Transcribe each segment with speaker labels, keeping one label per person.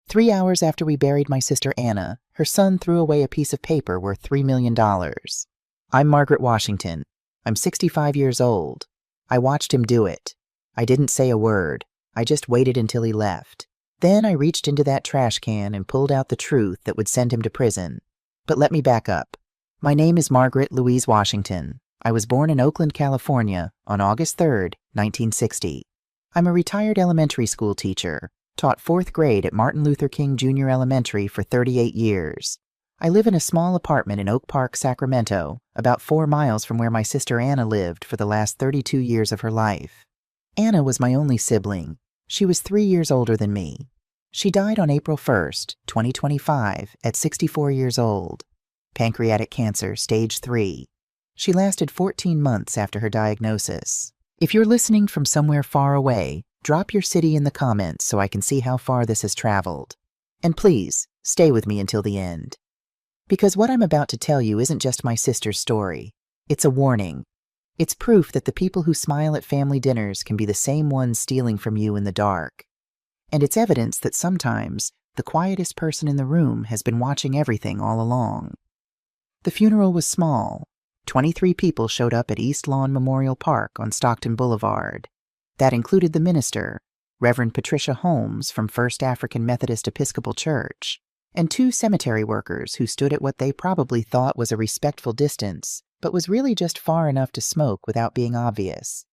Speaker 1: 3 hours after we buried my sister Anna, her son threw away a piece of paper worth $3 million. I'm Margaret Washington. I'm 65 years old. I watched him do it. I didn't say a word. I just waited until he left. Then I reached into that trash can and pulled out the truth that would send him to prison. But let me back up. My name is Margaret Louise Washington. I was born in Oakland, California on August 3rd, 1960. I'm a retired elementary school teacher. Taught 4th grade at Martin Luther King Jr. Elementary for 38 years. I live in a small apartment in Oak Park, Sacramento, about 4 miles from where my sister Anna lived for the last 32 years of her life. Anna was my only sibling. She was 3 years older than me. She died on April 1st, 2025, at 64 years old. Pancreatic cancer, stage 3. She lasted 14 months after her diagnosis. If you're listening from somewhere far away, drop your city in the comments so I can see how far this has traveled. And please, stay with me until the end. Because what I'm about to tell you isn't just my sister's story. It's a warning. It's proof that the people who smile at family dinners can be the same ones stealing from you in the dark. And it's evidence that sometimes the quietest person in the room has been watching everything all along. The funeral was small. 23 people showed up at East Lawn Memorial Park on Stockton Boulevard. That included the minister, Reverend Patricia Holmes from First African Methodist Episcopal Church, and 2 cemetery workers who stood at what they probably thought was a respectful distance, but was really just far enough to smoke without being obvious.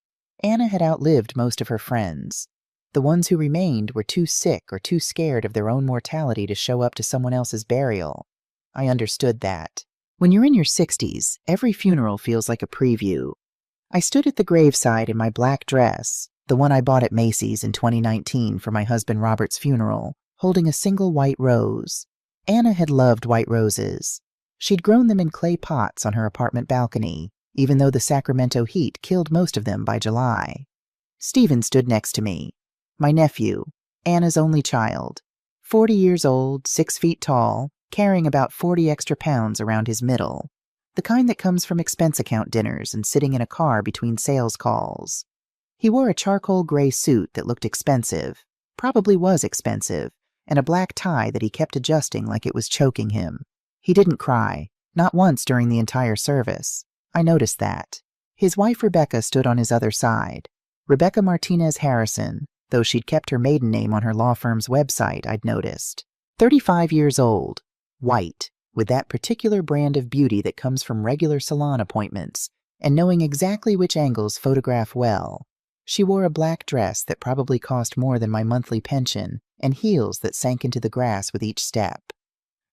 Speaker 1: Anna had outlived most of her friends. The ones who remained were too sick or too scared of their own mortality to show up to someone else's burial. I understood that. When you're in your 60s, every funeral feels like a preview. I stood at the graveside in my black dress, the one I bought at Macy's in 2019 for my husband Robert's funeral, holding a single white rose. Anna had loved white roses. She'd grown them in clay pots on her apartment balcony, even though the Sacramento heat killed most of them by July. Stephen stood next to me, my nephew, Anna's only child, 40 years old, 6 feet tall, carrying about 40 extra pounds around his middle, the kind that comes from expense account dinners and sitting in a car between sales calls. He wore a charcoal gray suit that looked expensive, probably was expensive, and a black tie that he kept adjusting like it was choking him. He didn't cry, not once during the entire service. I noticed that. His wife Rebecca stood on his other side. Rebecca Martinez Harrison, though she'd kept her maiden name on her law firm's website, I'd noticed. 35 years old, white, with that particular brand of beauty that comes from regular salon appointments, and knowing exactly which angles photograph well. She wore a black dress that probably cost more than my monthly pension, and heels that sank into the grass with each step.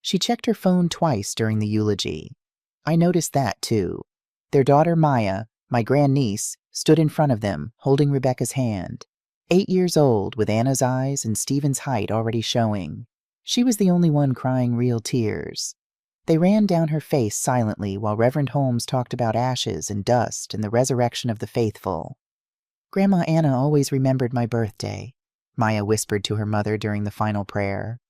Speaker 1: She checked her phone twice during the eulogy. I noticed that, too. Their daughter Maya, my grandniece, stood in front of them, holding Rebecca's hand. 8 years old, with Anna's eyes and Stephen's height already showing. She was the only one crying real tears. They ran down her face silently while Reverend Holmes talked about ashes and dust and the resurrection of the faithful. Grandma Anna always remembered my birthday, Maya whispered to her mother during the final prayer.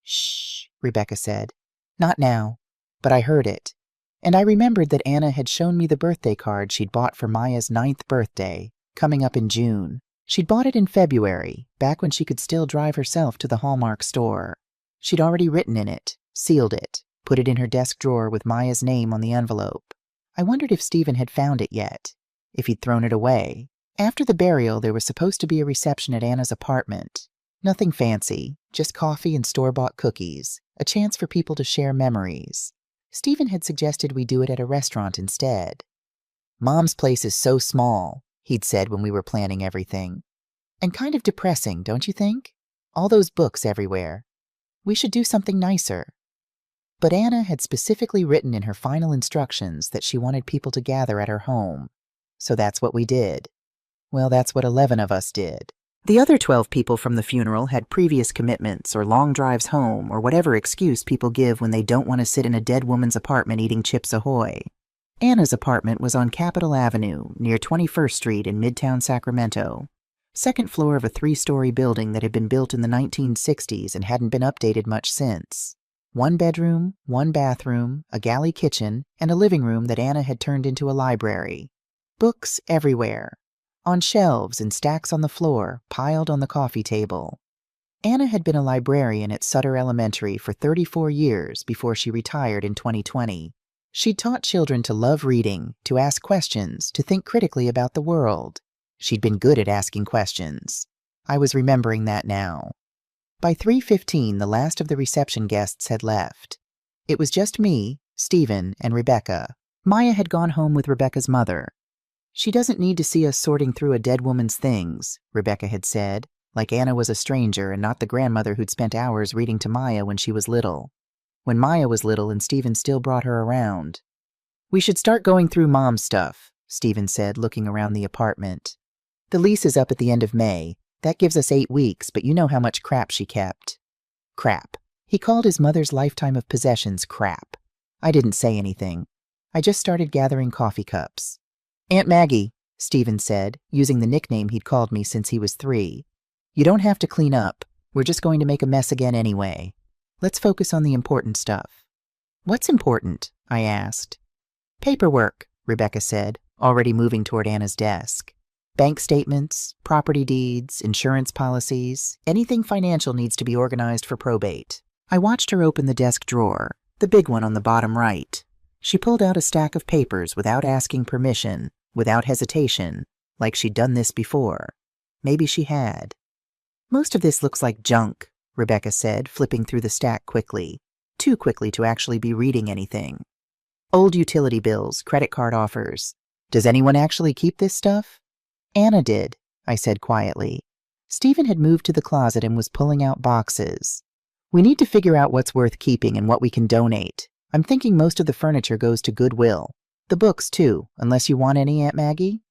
Speaker 1: Shh, Rebecca said. Not now, but I heard it. And I remembered that Anna had shown me the birthday card she'd bought for Maya's 9th birthday, coming up in June. She'd bought it in February, back when she could still drive herself to the Hallmark store. She'd already written in it, sealed it, put it in her desk drawer with Maya's name on the envelope. I wondered if Stephen had found it yet, if he'd thrown it away. After the burial, there was supposed to be a reception at Anna's apartment. Nothing fancy, just coffee and store-bought cookies, a chance for people to share memories. Stephen had suggested we do it at a restaurant instead. Mom's place is so small, he'd said when we were planning everything. And kind of depressing, don't you think? All those books everywhere. We should do something nicer. But Anna had specifically written in her final instructions that she wanted people to gather at her home. So that's what we did. Well, that's what 11 of us did. The other 12 people from the funeral had previous commitments or long drives home or whatever excuse people give when they don't want to sit in a dead woman's apartment eating Chips Ahoy. Anna's apartment was on Capitol Avenue, near 21st Street in Midtown Sacramento. Second floor of a 3-story building that had been built in the 1960s and hadn't been updated much since. 1 bedroom, 1 bathroom, a galley kitchen, and a living room that Anna had turned into a library. Books everywhere. On shelves and stacks on the floor, piled on the coffee table. Anna had been a librarian at Sutter Elementary for 34 years before she retired in 2020. She'd taught children to love reading, to ask questions, to think critically about the world. She'd been good at asking questions. I was remembering that now. By 3:15, the last of the reception guests had left. It was just me, Stephen, and Rebecca. Maya had gone home with Rebecca's mother. "She doesn't need to see us sorting through a dead woman's things," Rebecca had said, like Anna was a stranger and not the grandmother who'd spent hours reading to Maya when she was little. When Maya was little and Stephen still brought her around. "We should start going through Mom's stuff," Stephen said, looking around the apartment. "The lease is up at the end of May. That gives us 8 weeks, but you know how much crap she kept." Crap. He called his mother's lifetime of possessions crap. I didn't say anything. I just started gathering coffee cups. "Aunt Maggie," Stephen said, using the nickname he'd called me since he was 3. "You don't have to clean up. We're just going to make a mess again anyway. Let's focus on the important stuff." "What's important?" I asked. "Paperwork," Rebecca said, already moving toward Anna's desk. "Bank statements, property deeds, insurance policies, anything financial needs to be organized for probate." I watched her open the desk drawer, the big one on the bottom right. She pulled out a stack of papers without asking permission, without hesitation, like she'd done this before. Maybe she had. "Most of this looks like junk," Rebecca said, flipping through the stack quickly. Too quickly to actually be reading anything. "Old utility bills, credit card offers. Does anyone actually keep this stuff?" "Anna did," I said quietly. Stephen had moved to the closet and was pulling out boxes. "We need to figure out what's worth keeping and what we can donate. I'm thinking most of the furniture goes to Goodwill. The books, too, unless you want any, Aunt Maggie."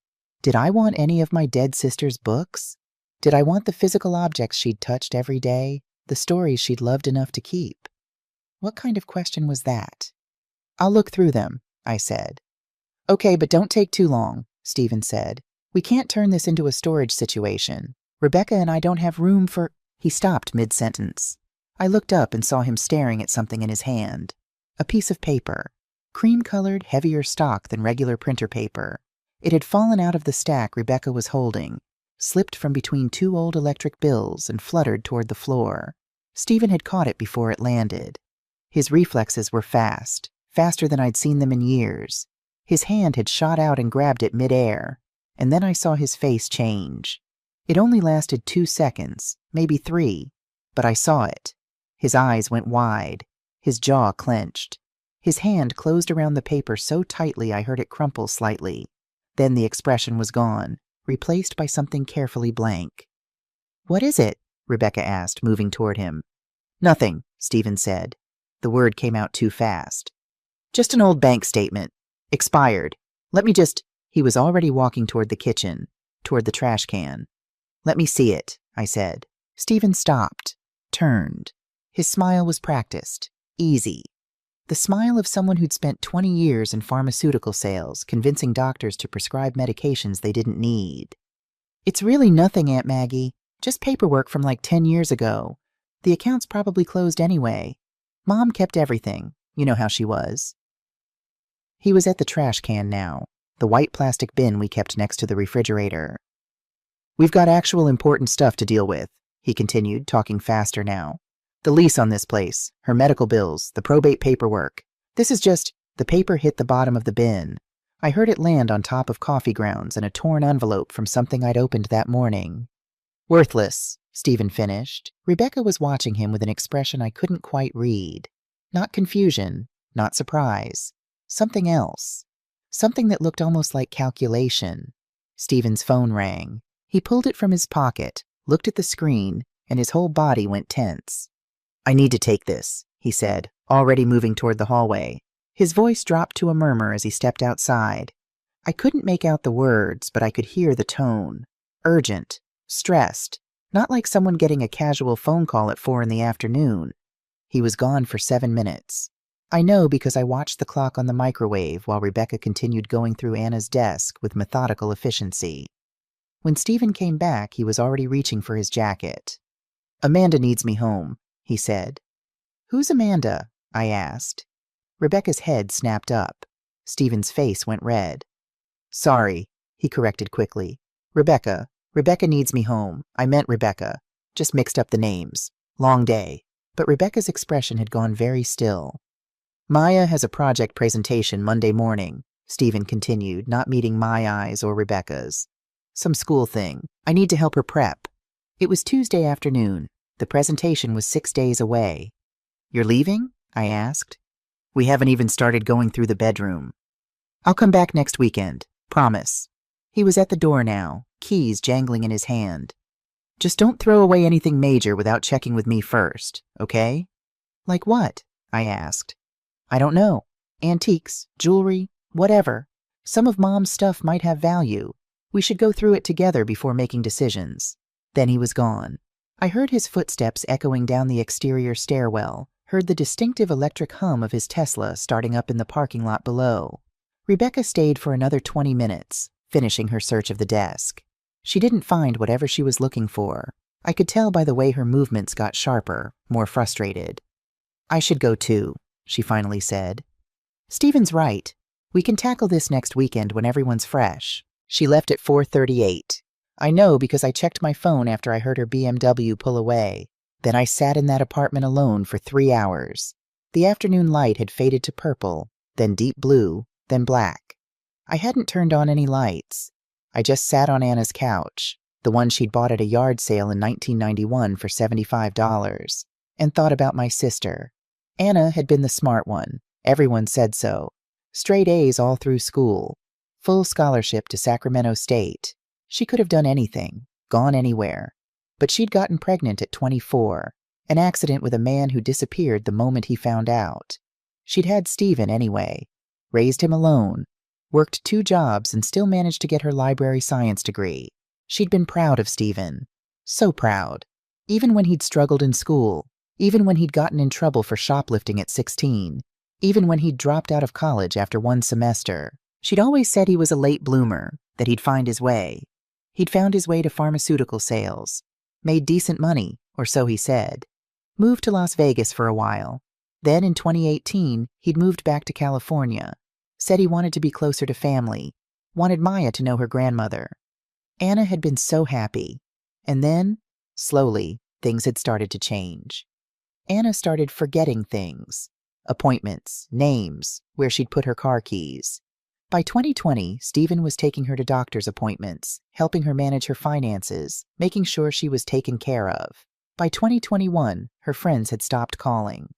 Speaker 1: Did I want any of my dead sister's books? Did I want the physical objects she'd touched every day, the stories she'd loved enough to keep? What kind of question was that? "I'll look through them," I said. "Okay, but don't take too long," Stephen said. "We can't turn this into a storage situation. Rebecca and I don't have room for—" He stopped mid-sentence. I looked up and saw him staring at something in his hand. A piece of paper. Cream-colored, heavier stock than regular printer paper. It had fallen out of the stack Rebecca was holding, slipped from between 2 old electric bills and fluttered toward the floor. Stephen had caught it before it landed. His reflexes were fast, faster than I'd seen them in years. His hand had shot out and grabbed it mid-air, and then I saw his face change. It only lasted 2 seconds, maybe 3, but I saw it. His eyes went wide. His jaw clenched. His hand closed around the paper so tightly I heard it crumple slightly. Then the expression was gone, replaced by something carefully blank. "What is it?" Rebecca asked, moving toward him. "Nothing," Stephen said. The word came out too fast. "Just an old bank statement. Expired. Let me just—" He was already walking toward the kitchen, toward the trash can. "Let me see it," I said. Stephen stopped, turned. His smile was practiced, easy. The smile of someone who'd spent 20 years in pharmaceutical sales, convincing doctors to prescribe medications they didn't need. "It's really nothing, Aunt Maggie. Just paperwork from like 10 years ago. The account's probably closed anyway. Mom kept everything. You know how she was." He was at the trash can now, the white plastic bin we kept next to the refrigerator. "We've got actual important stuff to deal with," he continued, talking faster now. "The lease on this place, her medical bills, the probate paperwork. This is just—" The paper hit the bottom of the bin. I heard it land on top of coffee grounds and a torn envelope from something I'd opened that morning. "Worthless," Stephen finished. Rebecca was watching him with an expression I couldn't quite read. Not confusion, not surprise. Something else. Something that looked almost like calculation. Stephen's phone rang. He pulled it from his pocket, looked at the screen, and his whole body went tense. "I need to take this," he said, already moving toward the hallway. His voice dropped to a murmur as he stepped outside. I couldn't make out the words, but I could hear the tone. Urgent, stressed, not like someone getting a casual phone call at 4 in the afternoon. He was gone for 7 minutes. I know because I watched the clock on the microwave while Rebecca continued going through Anna's desk with methodical efficiency. When Stephen came back, he was already reaching for his jacket. "Amanda needs me home," he said. "Who's Amanda?" I asked. Rebecca's head snapped up. Stephen's face went red. "Sorry," he corrected quickly. Rebecca needs me home. I meant Rebecca. Just mixed up the names. Long day. But Rebecca's expression had gone very still. Maya has a project presentation Monday morning, Stephen continued, not meeting my eyes or Rebecca's. Some school thing. I need to help her prep. It was Tuesday afternoon. The presentation was 6 days away. You're leaving? I asked. We haven't even started going through the bedroom. I'll come back next weekend. Promise. He was at the door now, keys jangling in his hand. Just don't throw away anything major without checking with me first, okay? Like what? I asked. I don't know. Antiques, jewelry, whatever. Some of Mom's stuff might have value. We should go through it together before making decisions. Then he was gone. I heard his footsteps echoing down the exterior stairwell, heard the distinctive electric hum of his Tesla starting up in the parking lot below. Rebecca stayed for another 20 minutes, finishing her search of the desk. She didn't find whatever she was looking for. I could tell by the way her movements got sharper, more frustrated. I should go too, she finally said. Stephen's right. We can tackle this next weekend when everyone's fresh. She left at 4:38. I know because I checked my phone after I heard her BMW pull away. Then I sat in that apartment alone for 3 hours. The afternoon light had faded to purple, then deep blue, then black. I hadn't turned on any lights. I just sat on Anna's couch, the one she'd bought at a yard sale in 1991 for $75, and thought about my sister. Anna had been the smart one. Everyone said so. Straight A's all through school. Full scholarship to Sacramento State. She could have done anything, gone anywhere. But she'd gotten pregnant at 24, an accident with a man who disappeared the moment he found out. She'd had Stephen anyway, raised him alone, worked 2 jobs and still managed to get her library science degree. She'd been proud of Stephen. So proud. Even when he'd struggled in school, even when he'd gotten in trouble for shoplifting at 16, even when he'd dropped out of college after 1 semester. She'd always said he was a late bloomer, that he'd find his way. He'd found his way to pharmaceutical sales, made decent money, or so he said, moved to Las Vegas for a while. Then in 2018, he'd moved back to California, said he wanted to be closer to family, wanted Maya to know her grandmother. Anna had been so happy. And then, slowly, things had started to change. Anna started forgetting things. Appointments, names, where she'd put her car keys. By 2020, Stephen was taking her to doctor's appointments, helping her manage her finances, making sure she was taken care of. By 2021, her friends had stopped calling.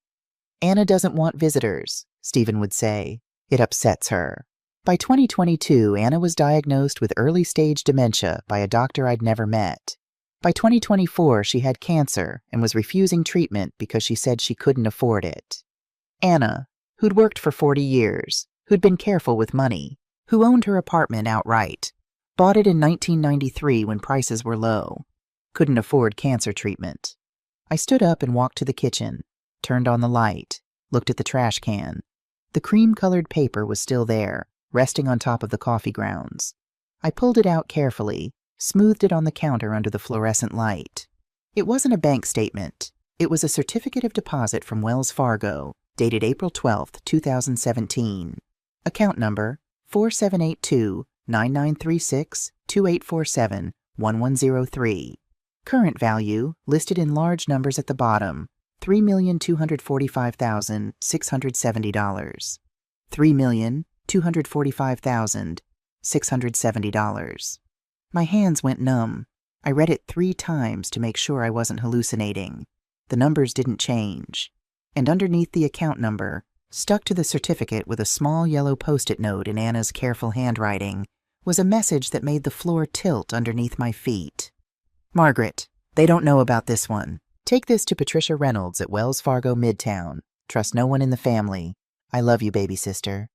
Speaker 1: Anna doesn't want visitors, Stephen would say. It upsets her. By 2022, Anna was diagnosed with early-stage dementia by a doctor I'd never met. By 2024, she had cancer and was refusing treatment because she said she couldn't afford it. Anna, who'd worked for 40 years, who'd been careful with money, who owned her apartment outright, bought it in 1993 when prices were low, couldn't afford cancer treatment. I stood up and walked to the kitchen, turned on the light, looked at the trash can. The cream-colored paper was still there, resting on top of the coffee grounds. I pulled it out carefully, smoothed it on the counter under the fluorescent light. It wasn't a bank statement. It was a certificate of deposit from Wells Fargo, dated April 12, 2017. Account number 4782-9936-2847-1103. Current value, listed in large numbers at the bottom, $3,245,670. $3,245,670. My hands went numb. I read it 3 times to make sure I wasn't hallucinating. The numbers didn't change. And underneath the account number, stuck to the certificate with a small yellow Post-it note in Anna's careful handwriting, was a message that made the floor tilt underneath my feet. Margaret, they don't know about this one. Take this to Patricia Reynolds at Wells Fargo Midtown. Trust no one in the family. I love you, baby sister.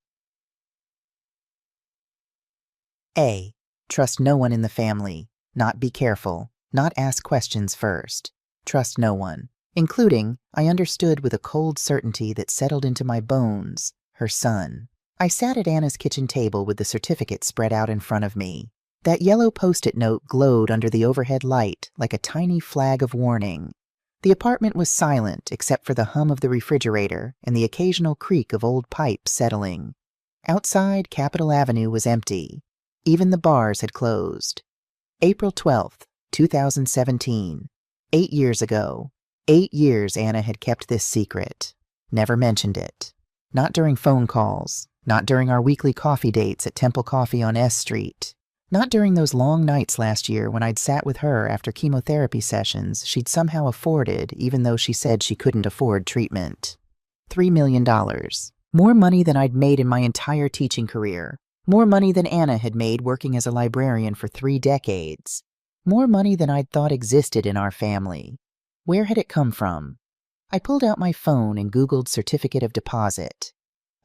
Speaker 1: A. Trust no one in the family. Not be careful. Not ask questions first. Trust no one. Including, I understood with a cold certainty that settled into my bones, her son. I sat at Anna's kitchen table with the certificate spread out in front of me. That yellow Post-it note glowed under the overhead light like a tiny flag of warning. The apartment was silent except for the hum of the refrigerator and the occasional creak of old pipes settling. Outside, Capitol Avenue was empty. Even the bars had closed. April 12th, 2017. 8 years ago. 8 years Anna had kept this secret. Never mentioned it. Not during phone calls. Not during our weekly coffee dates at Temple Coffee on S Street. Not during those long nights last year when I'd sat with her after chemotherapy sessions she'd somehow afforded even though she said she couldn't afford treatment. $3 million. More money than I'd made in my entire teaching career. More money than Anna had made working as a librarian for 3 decades. More money than I'd thought existed in our family. Where had it come from? I pulled out my phone and Googled certificate of deposit.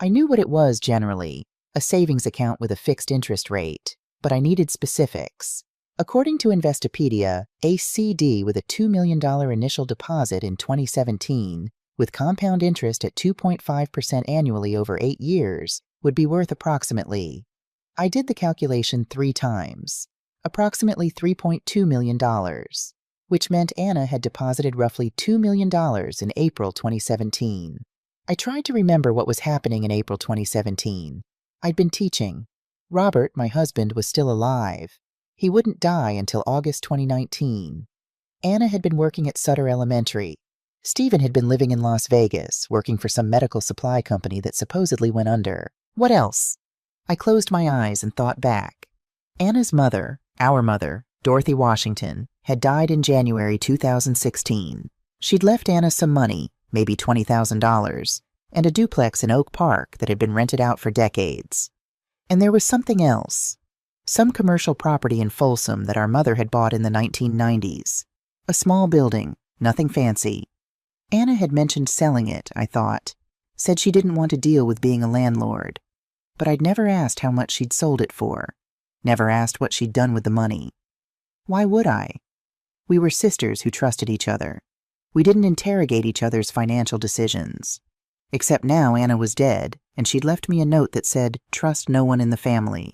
Speaker 1: I knew what it was generally, a savings account with a fixed interest rate, but I needed specifics. According to Investopedia, a CD with a $2 million initial deposit in 2017, with compound interest at 2.5% annually over 8 years, would be worth approximately. I did the calculation 3 times. Approximately $3.2 million, which meant Anna had deposited roughly $2 million in April 2017. I tried to remember what was happening in April 2017. I'd been teaching. Robert, my husband, was still alive. He wouldn't die until August 2019. Anna had been working at Sutter Elementary. Stephen had been living in Las Vegas, working for some medical supply company that supposedly went under. What else? I closed my eyes and thought back. Anna's mother, our mother, Dorothy Washington, had died in January 2016. She'd left Anna some money, maybe $20,000, and a duplex in Oak Park that had been rented out for decades. And there was something else. Some commercial property in Folsom that our mother had bought in the 1990s. A small building, nothing fancy. Anna had mentioned selling it, I thought. Said she didn't want to deal with being a landlord. But I'd never asked how much she'd sold it for. Never asked what she'd done with the money. Why would I? We were sisters who trusted each other. We didn't interrogate each other's financial decisions. Except now Anna was dead, and she'd left me a note that said, "Trust no one in the family."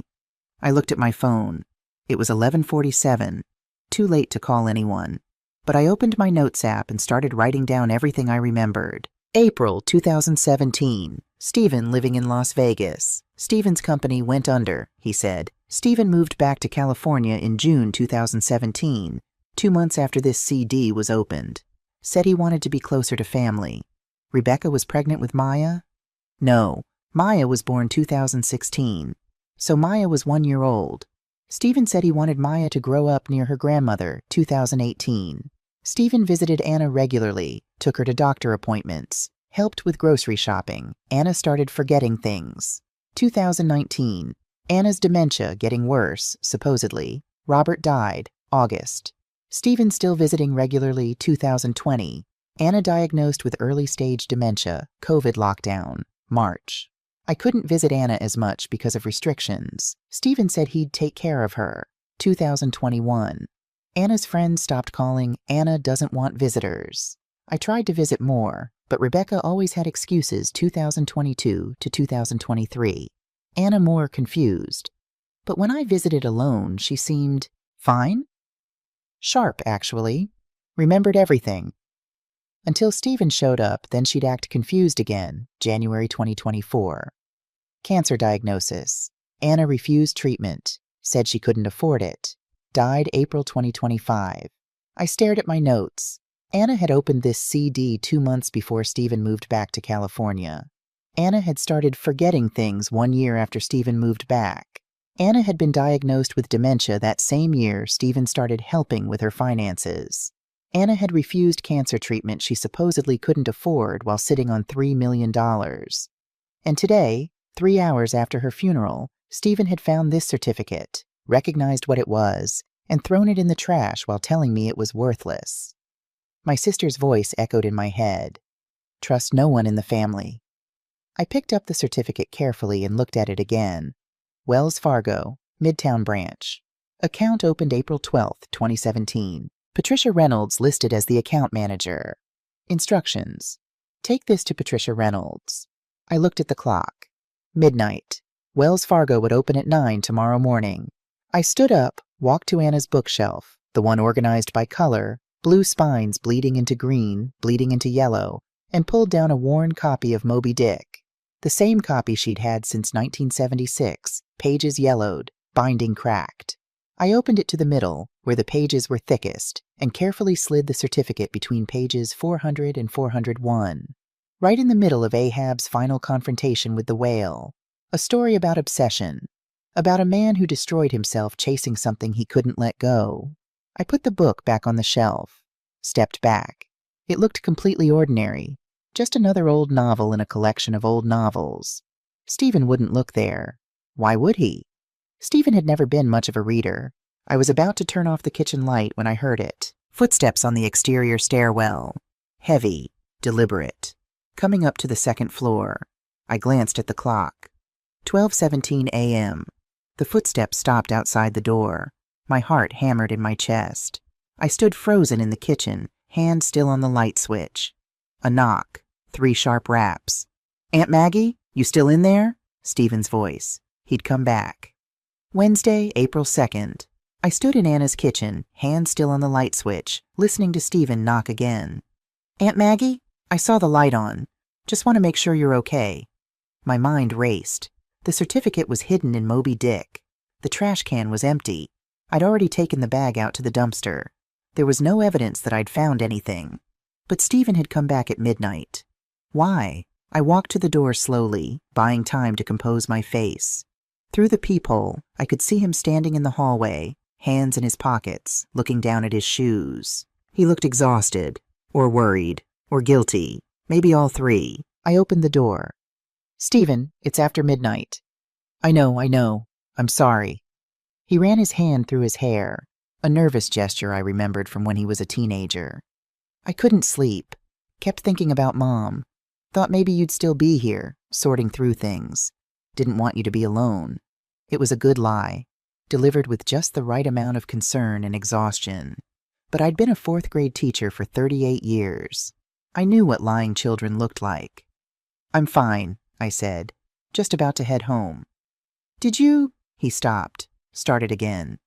Speaker 1: I looked at my phone. It was 11:47. Too late to call anyone. But I opened my notes app and started writing down everything I remembered. April 2017. Stephen living in Las Vegas. Stephen's company went under, he said. Stephen moved back to California in June 2017, 2 months after this CD was opened. Said he wanted to be closer to family. Rebecca was pregnant with Maya? No, Maya was born 2016. So Maya was 1 year old. Stephen said he wanted Maya to grow up near her grandmother, 2018. Stephen visited Anna regularly, took her to doctor appointments, helped with grocery shopping. Anna started forgetting things. 2019. Anna's dementia getting worse, supposedly. Robert died, August. Stephen still visiting regularly, 2020. Anna diagnosed with early-stage dementia, COVID lockdown, March. I couldn't visit Anna as much because of restrictions. Stephen said he'd take care of her, 2021. Anna's friends stopped calling Anna doesn't want visitors. I tried to visit more, but Rebecca always had excuses 2022 to 2023. Anna more confused. But when I visited alone, she seemed fine? Sharp, actually. Remembered everything. Until Stephen showed up, then she'd act confused again, January 2024. Cancer diagnosis. Anna refused treatment, said she couldn't afford it. Died April 2025. I stared at my notes. Anna had opened this CD 2 months before Stephen moved back to California. Anna had started forgetting things 1 year after Stephen moved back. Anna had been diagnosed with dementia that same year Stephen started helping with her finances. Anna had refused cancer treatment she supposedly couldn't afford while sitting on $3 million. And today, 3 hours after her funeral, Stephen had found this certificate, recognized what it was, and thrown it in the trash while telling me it was worthless. My sister's voice echoed in my head. Trust no one in the family. I picked up the certificate carefully and looked at it again. Wells Fargo, Midtown Branch. Account opened April 12, 2017. Patricia Reynolds listed as the account manager. Instructions. Take this to Patricia Reynolds. I looked at the clock. Midnight. Wells Fargo would open at 9 tomorrow morning. I stood up, walked to Anna's bookshelf, the one organized by color, blue spines bleeding into green, bleeding into yellow, and pulled down a worn copy of Moby Dick. The same copy she'd had since 1976, pages yellowed, binding cracked. I opened it to the middle, where the pages were thickest, and carefully slid the certificate between pages 400 and 401. Right in the middle of Ahab's final confrontation with the whale. A story about obsession. About a man who destroyed himself chasing something he couldn't let go. I put the book back on the shelf. Stepped back. It looked completely ordinary. Just another old novel in a collection of old novels. Stephen wouldn't look there. Why would he? Stephen had never been much of a reader. I was about to turn off the kitchen light when I heard it. Footsteps on the exterior stairwell. Heavy, deliberate. Coming up to the second floor. I glanced at the clock. 12:17 a.m. The footsteps stopped outside the door. My heart hammered in my chest. I stood frozen in the kitchen, hand still on the light switch. A knock. 3 sharp raps. "Aunt Maggie, you still in there?" Stephen's voice. He'd come back. Wednesday, April 2nd. I stood in Anna's kitchen, hand still on the light switch, listening to Stephen knock again. "Aunt Maggie, I saw the light on. Just want to make sure you're okay." My mind raced. The certificate was hidden in Moby Dick. The trash can was empty. I'd already taken the bag out to the dumpster. There was no evidence that I'd found anything. But Stephen had come back at midnight. Why? I walked to the door slowly, buying time to compose my face. Through the peephole, I could see him standing in the hallway, hands in his pockets, looking down at his shoes. He looked exhausted, or worried, or guilty, maybe all 3. I opened the door. "Stephen, it's after midnight." I know. I'm sorry." He ran his hand through his hair, a nervous gesture I remembered from when he was a teenager. "I couldn't sleep. Kept thinking about Mom. Thought maybe you'd still be here, sorting through things. Didn't want you to be alone." It was a good lie, delivered with just the right amount of concern and exhaustion. But I'd been a 4th grade teacher for 38 years. I knew what lying children looked like. "I'm fine," I said, just about to head home. "Did you—" He stopped, started again.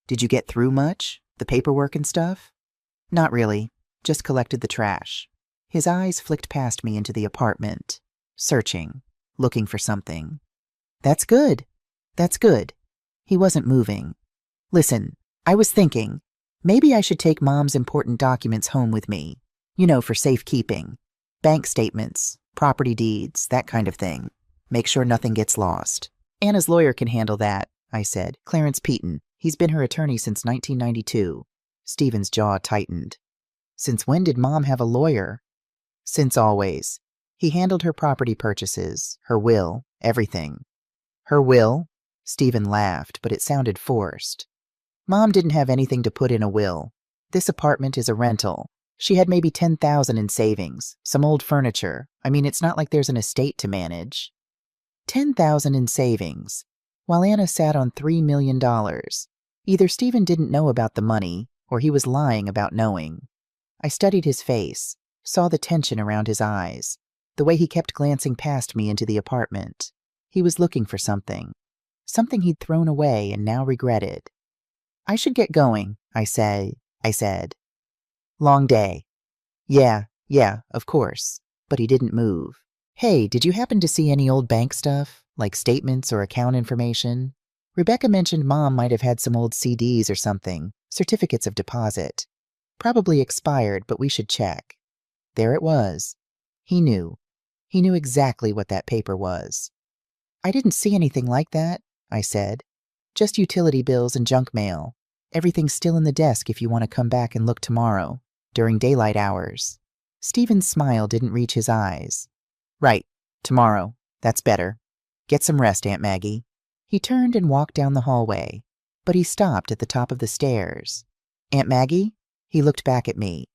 Speaker 1: "Did you get through much? The paperwork and stuff?" "Not really. Just collected the trash." His eyes flicked past me into the apartment, searching, looking for something. That's good. He wasn't moving. "Listen, I was thinking, maybe I should take Mom's important documents home with me. For safekeeping. Bank statements, property deeds, that kind of thing. Make sure nothing gets lost." "Anna's lawyer can handle that," I said. "Clarence Peaton. He's been her attorney since 1992. Stephen's jaw tightened. "Since when did Mom have a lawyer?" "Since always. He handled her property purchases, her will, everything." "Her will?" Stephen laughed, but it sounded forced. "Mom didn't have anything to put in a will. This apartment is a rental. She had maybe $10,000 in savings, some old furniture. It's not like there's an estate to manage." $10,000 in savings, while Anna sat on $3 million. Either Stephen didn't know about the money, or he was lying about knowing. I studied his face, saw the tension around his eyes, the way he kept glancing past me into the apartment. He was looking for something he'd thrown away and now regretted. "I should get going," I said. "Long day." Yeah, of course. But he didn't move. "Hey, did you happen to see any old bank stuff, like statements or account information? Rebecca mentioned Mom might have had some old CDs or something, certificates of deposit. Probably expired, but we should check." There it was. He knew. He knew exactly what that paper was. "I didn't see anything like that," I said. "Just utility bills and junk mail. Everything's still in the desk if you want to come back and look tomorrow, during daylight hours." Stephen's smile didn't reach his eyes. "Right, tomorrow. That's better. Get some rest, Aunt Maggie." He turned and walked down the hallway, but he stopped at the top of the stairs. "Aunt Maggie?" He looked back at me.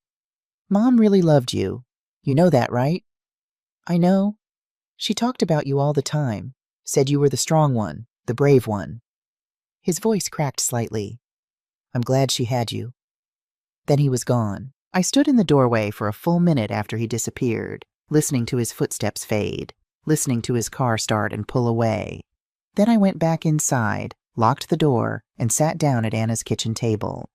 Speaker 1: "Mom really loved you. You know that, right?" "I know. She talked about you all the time. Said you were the strong one, the brave one." His voice cracked slightly. "I'm glad she had you." Then he was gone. I stood in the doorway for a full minute after he disappeared, listening to his footsteps fade, listening to his car start and pull away. Then I went back inside, locked the door, and sat down at Anna's kitchen table.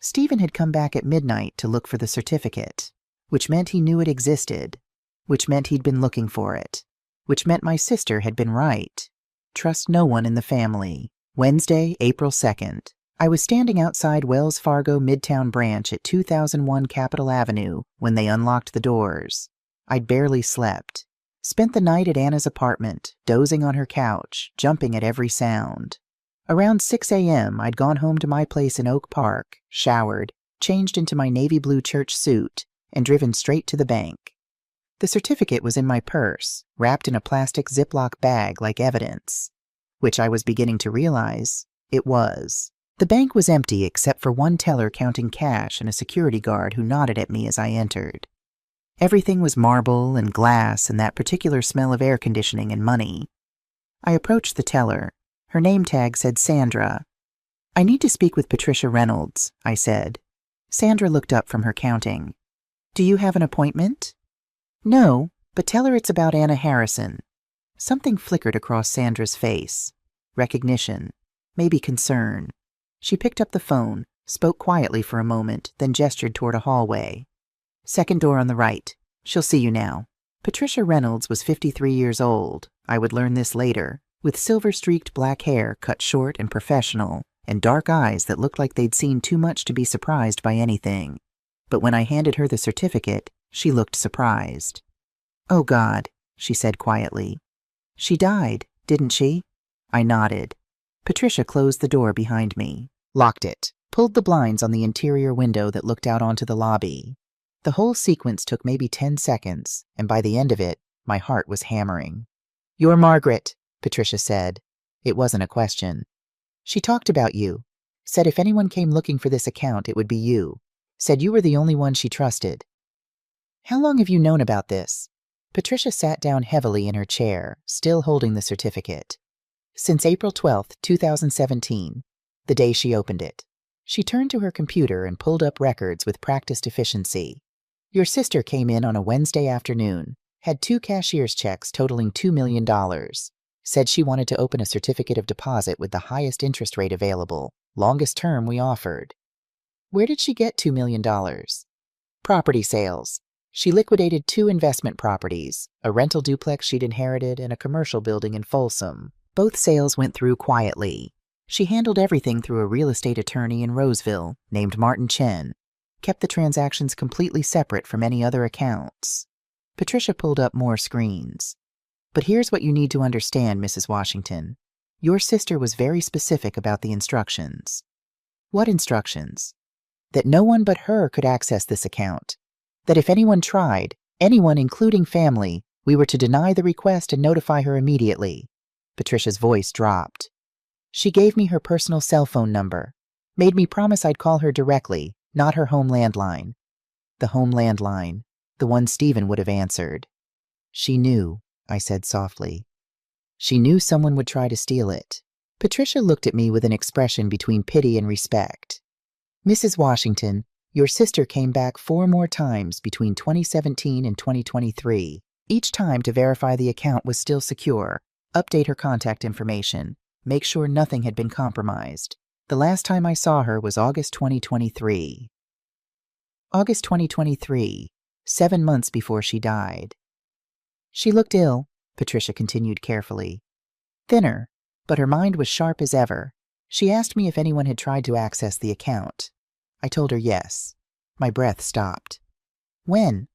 Speaker 1: Stephen had come back at midnight to look for the certificate, which meant he knew it existed, which meant he'd been looking for it, which meant my sister had been right. Trust no one in the family. Wednesday, April 2nd. I was standing outside Wells Fargo Midtown branch at 2001 Capitol Avenue when they unlocked the doors. I'd barely slept. Spent the night at Anna's apartment, dozing on her couch, jumping at every sound. Around 6 a.m., I'd gone home to my place in Oak Park, showered, changed into my navy blue church suit, and driven straight to the bank. The certificate was in my purse, wrapped in a plastic Ziploc bag like evidence, which I was beginning to realize it was. The bank was empty except for one teller counting cash and a security guard who nodded at me as I entered. Everything was marble and glass and that particular smell of air conditioning and money. I approached the teller. Her name tag said Sandra. "I need to speak with Patricia Reynolds," I said. Sandra looked up from her counting. "Do you have an appointment?" "No, but tell her it's about Anna Harrison." Something flickered across Sandra's face. Recognition. Maybe concern. She picked up the phone, spoke quietly for a moment, then gestured toward a hallway. "Second door on the right. She'll see you now." Patricia Reynolds was 53 years old. I would learn this later. With silver-streaked black hair cut short and professional, and dark eyes that looked like they'd seen too much to be surprised by anything. But when I handed her the certificate, she looked surprised. "Oh, God," she said quietly. "She died, didn't she?" I nodded. Patricia closed the door behind me, locked it, pulled the blinds on the interior window that looked out onto the lobby. The whole sequence took maybe 10 seconds, and by the end of it, my heart was hammering. "You're Margaret," Patricia said. It wasn't a question. "She talked about you. Said if anyone came looking for this account, it would be you. Said you were the only one she trusted." "How long have you known about this?" Patricia sat down heavily in her chair, still holding the certificate. "Since April 12th, 2017, the day she opened it." She turned to her computer and pulled up records with practiced efficiency. "Your sister came in on a Wednesday afternoon, had 2 cashier's checks totaling $2 million. Said she wanted to open a certificate of deposit with the highest interest rate available, longest term we offered." "Where did she get $2 million?" "Property sales. She liquidated 2 investment properties, a rental duplex she'd inherited and a commercial building in Folsom. Both sales went through quietly. She handled everything through a real estate attorney in Roseville named Martin Chen. Kept the transactions completely separate from any other accounts." Patricia pulled up more screens. "But here's what you need to understand, Mrs. Washington. Your sister was very specific about the instructions." "What instructions?" "That no one but her could access this account. That if anyone tried, anyone including family, we were to deny the request and notify her immediately." Patricia's voice dropped. "She gave me her personal cell phone number. Made me promise I'd call her directly, not her home landline." The home landline. The one Stephen would have answered. "She knew," I said softly. "She knew someone would try to steal it." Patricia looked at me with an expression between pity and respect. "Mrs. Washington, your sister came back 4 more times between 2017 and 2023, each time to verify the account was still secure, update her contact information, make sure nothing had been compromised. The last time I saw her was August 2023. August 2023, 7 months before she died." "She looked ill," Patricia continued carefully. "Thinner, but her mind was sharp as ever. She asked me if anyone had tried to access the account. I told her yes." My breath stopped. "When?"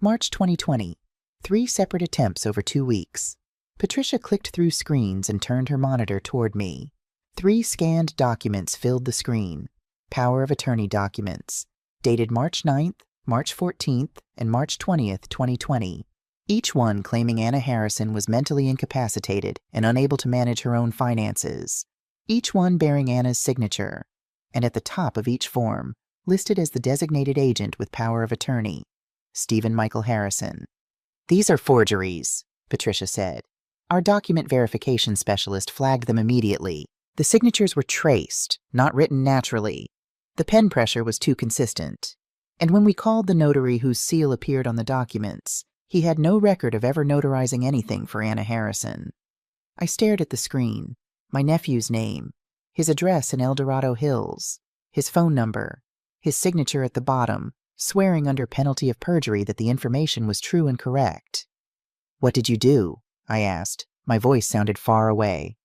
Speaker 1: "March 2020. 3 separate attempts over 2 weeks." Patricia clicked through screens and turned her monitor toward me. 3 scanned documents filled the screen. Power of attorney documents. Dated March 9th, March 14th, and March 20th, 2020. Each one claiming Anna Harrison was mentally incapacitated and unable to manage her own finances. Each one bearing Anna's signature. And at the top of each form, listed as the designated agent with power of attorney, Stephen Michael Harrison. "These are forgeries," Patricia said. "Our document verification specialist flagged them immediately. The signatures were traced, not written naturally. The pen pressure was too consistent. And when we called the notary whose seal appeared on the documents, he had no record of ever notarizing anything for Anna Harrison." I stared at the screen. My nephew's name, his address in El Dorado Hills, his phone number, his signature at the bottom, swearing under penalty of perjury that the information was true and correct. "What did you do?" I asked. My voice sounded far away.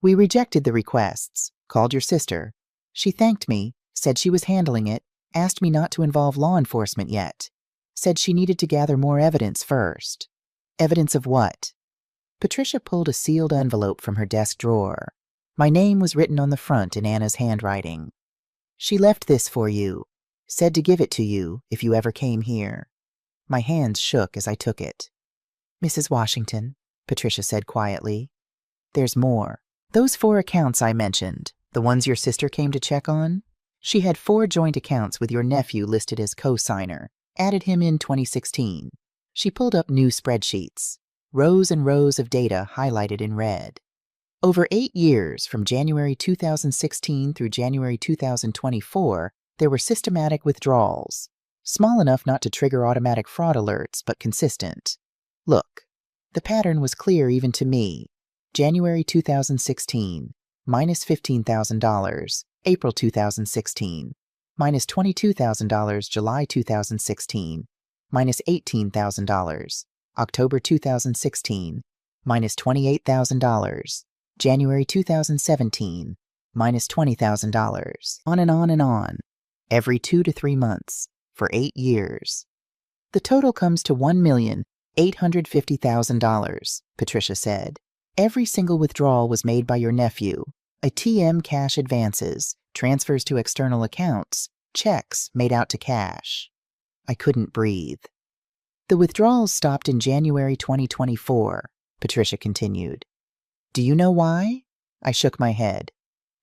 Speaker 1: "We rejected the requests, called your sister. She thanked me, said she was handling it, asked me not to involve law enforcement yet. Said she needed to gather more evidence first. Evidence of what? Patricia pulled a sealed envelope from her desk drawer. My name was written on the front in Anna's handwriting. She left this for you. Said to give it to you if you ever came here. My hands shook as I took it. Mrs. Washington, Patricia said quietly. There's more. Those 4 accounts I mentioned, the ones your sister came to check on, she had 4 joint accounts with your nephew listed as co-signer, added him in 2016. She pulled up new spreadsheets, rows and rows of data highlighted in red. Over 8 years, from January 2016 through January 2024, there were systematic withdrawals, small enough not to trigger automatic fraud alerts, but consistent. Look, the pattern was clear even to me. January 2016, minus $15,000, April 2016, minus $22,000, July 2016, minus $18,000, October 2016, minus $28,000, January 2017, minus $20,000, on and on and on, every 2 to 3 months, for 8 years. The total comes to $1,850,000, Patricia said. Every single withdrawal was made by your nephew. ATM cash advances, transfers to external accounts, checks made out to cash. I couldn't breathe. The withdrawals stopped in January 2024, Patricia continued. Do you know why? I shook my head.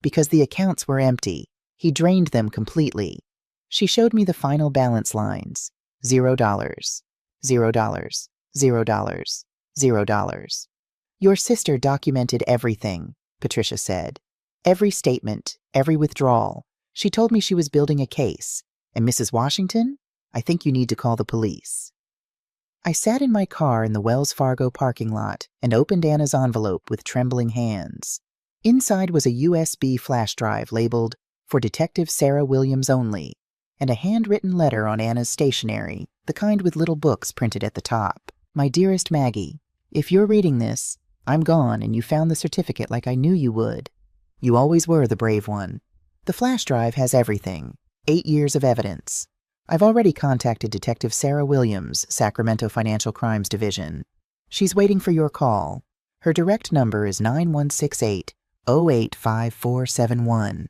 Speaker 1: Because the accounts were empty. He drained them completely. She showed me the final balance lines. $0, $0, $0, $0. Your sister documented everything, Patricia said. Every statement, every withdrawal. She told me she was building a case. And Mrs. Washington, I think you need to call the police. I sat in my car in the Wells Fargo parking lot and opened Anna's envelope with trembling hands. Inside was a USB flash drive labeled, "For Detective Sarah Williams only," and a handwritten letter on Anna's stationery, the kind with little books printed at the top. My dearest Maggie, if you're reading this, I'm gone and you found the certificate like I knew you would. You always were the brave one. The flash drive has everything. 8 years of evidence. I've already contacted Detective Sarah Williams, Sacramento Financial Crimes Division. She's waiting for your call. Her direct number is 9168-085471.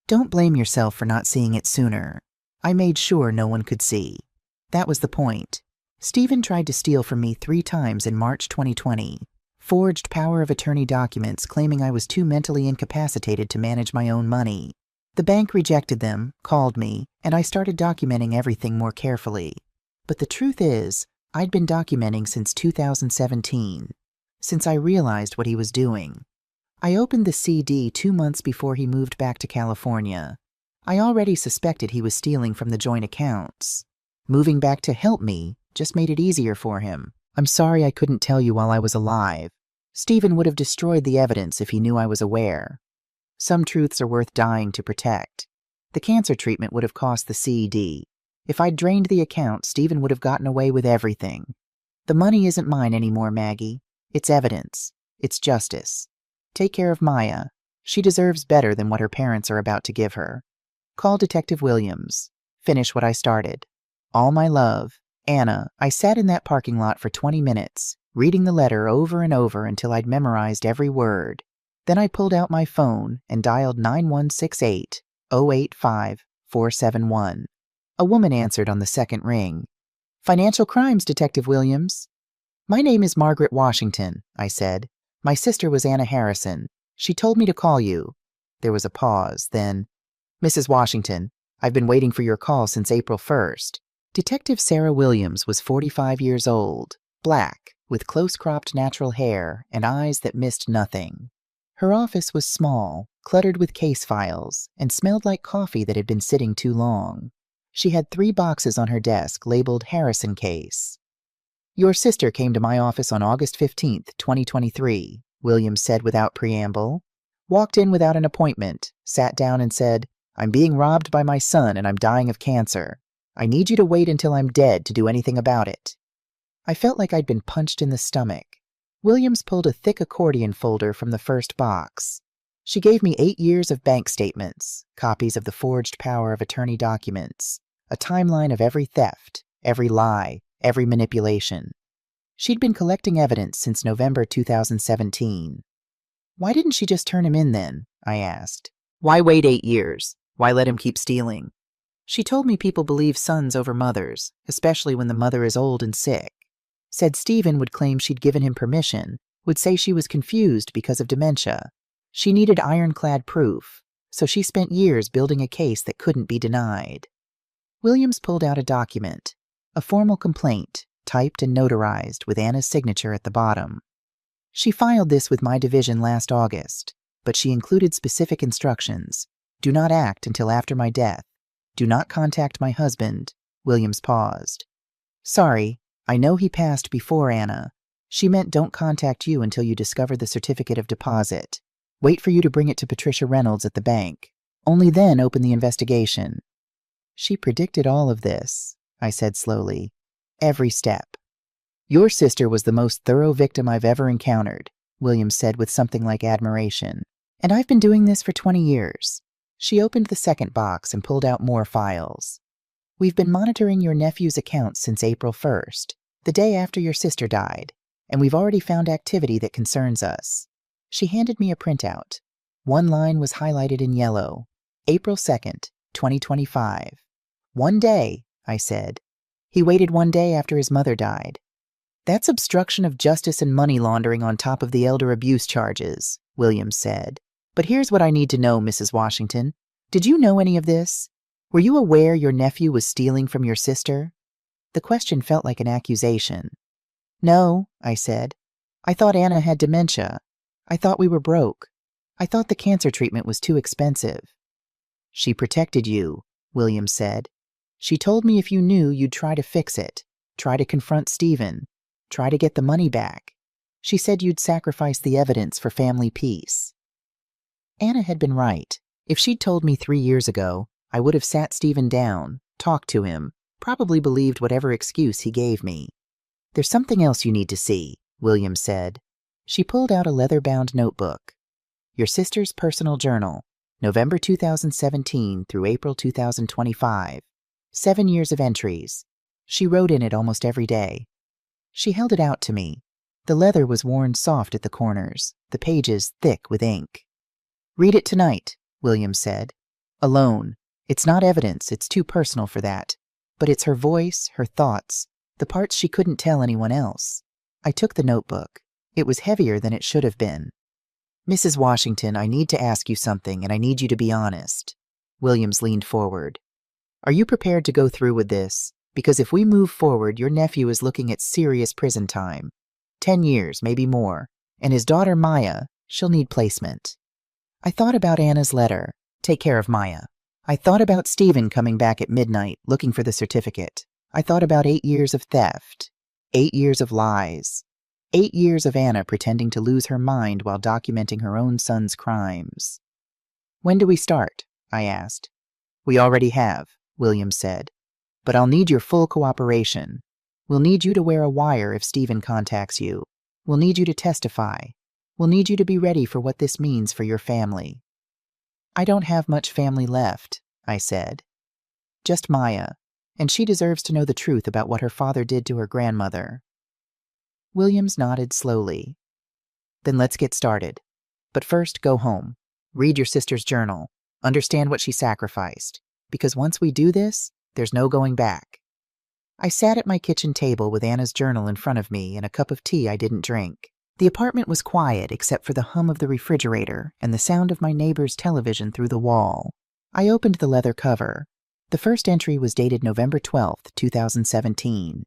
Speaker 1: Don't blame yourself for not seeing it sooner. I made sure no one could see. That was the point. Stephen tried to steal from me 3 times in March 2020. Forged power of attorney documents claiming I was too mentally incapacitated to manage my own money. The bank rejected them, called me, and I started documenting everything more carefully. But the truth is, I'd been documenting since 2017, since I realized what he was doing. I opened the CD 2 months before he moved back to California. I already suspected he was stealing from the joint accounts. Moving back to help me just made it easier for him. I'm sorry I couldn't tell you while I was alive. Stephen would have destroyed the evidence if he knew I was aware. Some truths are worth dying to protect. The cancer treatment would have cost the CED. If I'd drained the account, Stephen would have gotten away with everything. The money isn't mine anymore, Maggie. It's evidence. It's justice. Take care of Maya. She deserves better than what her parents are about to give her. Call Detective Williams. Finish what I started. All my love, Anna. I sat in that parking lot for 20 minutes, reading the letter over and over until I'd memorized every word. Then I pulled out my phone and dialed 9168-085471. A woman answered on the second ring. Financial Crimes, Detective Williams. My name is Margaret Washington, I said. My sister was Anna Harrison. She told me to call you. There was a pause, then, Mrs. Washington, I've been waiting for your call since April 1st. Detective Sarah Williams was 45 years old, black, with close-cropped natural hair and eyes that missed nothing. Her office was small, cluttered with case files, and smelled like coffee that had been sitting too long. She had 3 boxes on her desk labeled Harrison Case. Your sister came to my office on August 15th, 2023, Williams said without preamble. Walked in without an appointment, sat down and said, I'm being robbed by my son and I'm dying of cancer. I need you to wait until I'm dead to do anything about it. I felt like I'd been punched in the stomach. Williams pulled a thick accordion folder from the first box. She gave me 8 years of bank statements, copies of the forged power of attorney documents, a timeline of every theft, every lie, every manipulation. She'd been collecting evidence since November 2017. Why didn't she just turn him in then? I asked. Why wait 8 years? Why let him keep stealing? She told me people believe sons over mothers, especially when the mother is old and sick. Said Stephen would claim she'd given him permission, would say she was confused because of dementia. She needed ironclad proof, so she spent years building a case that couldn't be denied. Williams pulled out a document, a formal complaint, typed and notarized with Anna's signature at the bottom. She filed this with my division last August, but she included specific instructions. Do not act until after my death. Do not contact my husband. Williams paused. Sorry, I know he passed before Anna. She meant don't contact you until you discover the certificate of deposit. Wait for you to bring it to Patricia Reynolds at the bank. Only then open the investigation. She predicted all of this, I said slowly. Every step. Your sister was the most thorough victim I've ever encountered, Williams said with something like admiration. And I've been doing this for 20 years. She opened the second box and pulled out more files. We've been monitoring your nephew's accounts since April 1st, the day after your sister died, and we've already found activity that concerns us. She handed me a printout. One line was highlighted in yellow. April 2nd, 2025. 1 day, I said. He waited 1 day after his mother died. That's obstruction of justice and money laundering on top of the elder abuse charges, Williams said. But here's what I need to know, Mrs. Washington. Did you know any of this? Were you aware your nephew was stealing from your sister? The question felt like an accusation. No, I said. I thought Anna had dementia. I thought we were broke. I thought the cancer treatment was too expensive. She protected you, Williams said. She told me if you knew, you'd try to fix it, try to confront Stephen, try to get the money back. She said you'd sacrifice the evidence for family peace. Anna had been right. If she'd told me 3 years ago, I would have sat Stephen down, talked to him, probably believed whatever excuse he gave me. There's something else you need to see, Williams said. She pulled out a leather-bound notebook. Your sister's personal journal, November 2017 through April 2025. 7 years of entries. She wrote in it almost every day. She held it out to me. The leather was worn soft at the corners, the pages thick with ink. Read it tonight, Williams said. Alone. It's not evidence, it's too personal for that. But it's her voice, her thoughts, the parts she couldn't tell anyone else. I took the notebook. It was heavier than it should have been. Mrs. Washington, I need to ask you something, and I need you to be honest. Williams leaned forward. Are you prepared to go through with this? Because if we move forward, your nephew is looking at serious prison time. 10 years, maybe more. And his daughter, Maya, she'll need placement. I thought about Anna's letter. Take care of Maya. I thought about Stephen coming back at midnight, looking for the certificate. I thought about 8 years of theft. 8 years of lies. 8 years of Anna pretending to lose her mind while documenting her own son's crimes. When do we start? I asked. We already have, Williams said. But I'll need your full cooperation. We'll need you to wear a wire if Stephen contacts you. We'll need you to testify. We'll need you to be ready for what this means for your family. I don't have much family left, I said. Just Maya, and she deserves to know the truth about what her father did to her grandmother. Williams nodded slowly. Then let's get started. But first, go home. Read your sister's journal. Understand what she sacrificed. Because once we do this, there's no going back. I sat at my kitchen table with Anna's journal in front of me and a cup of tea I didn't drink. The apartment was quiet except for the hum of the refrigerator and the sound of my neighbor's television through the wall. I opened the leather cover. The first entry was dated November 12th, 2017.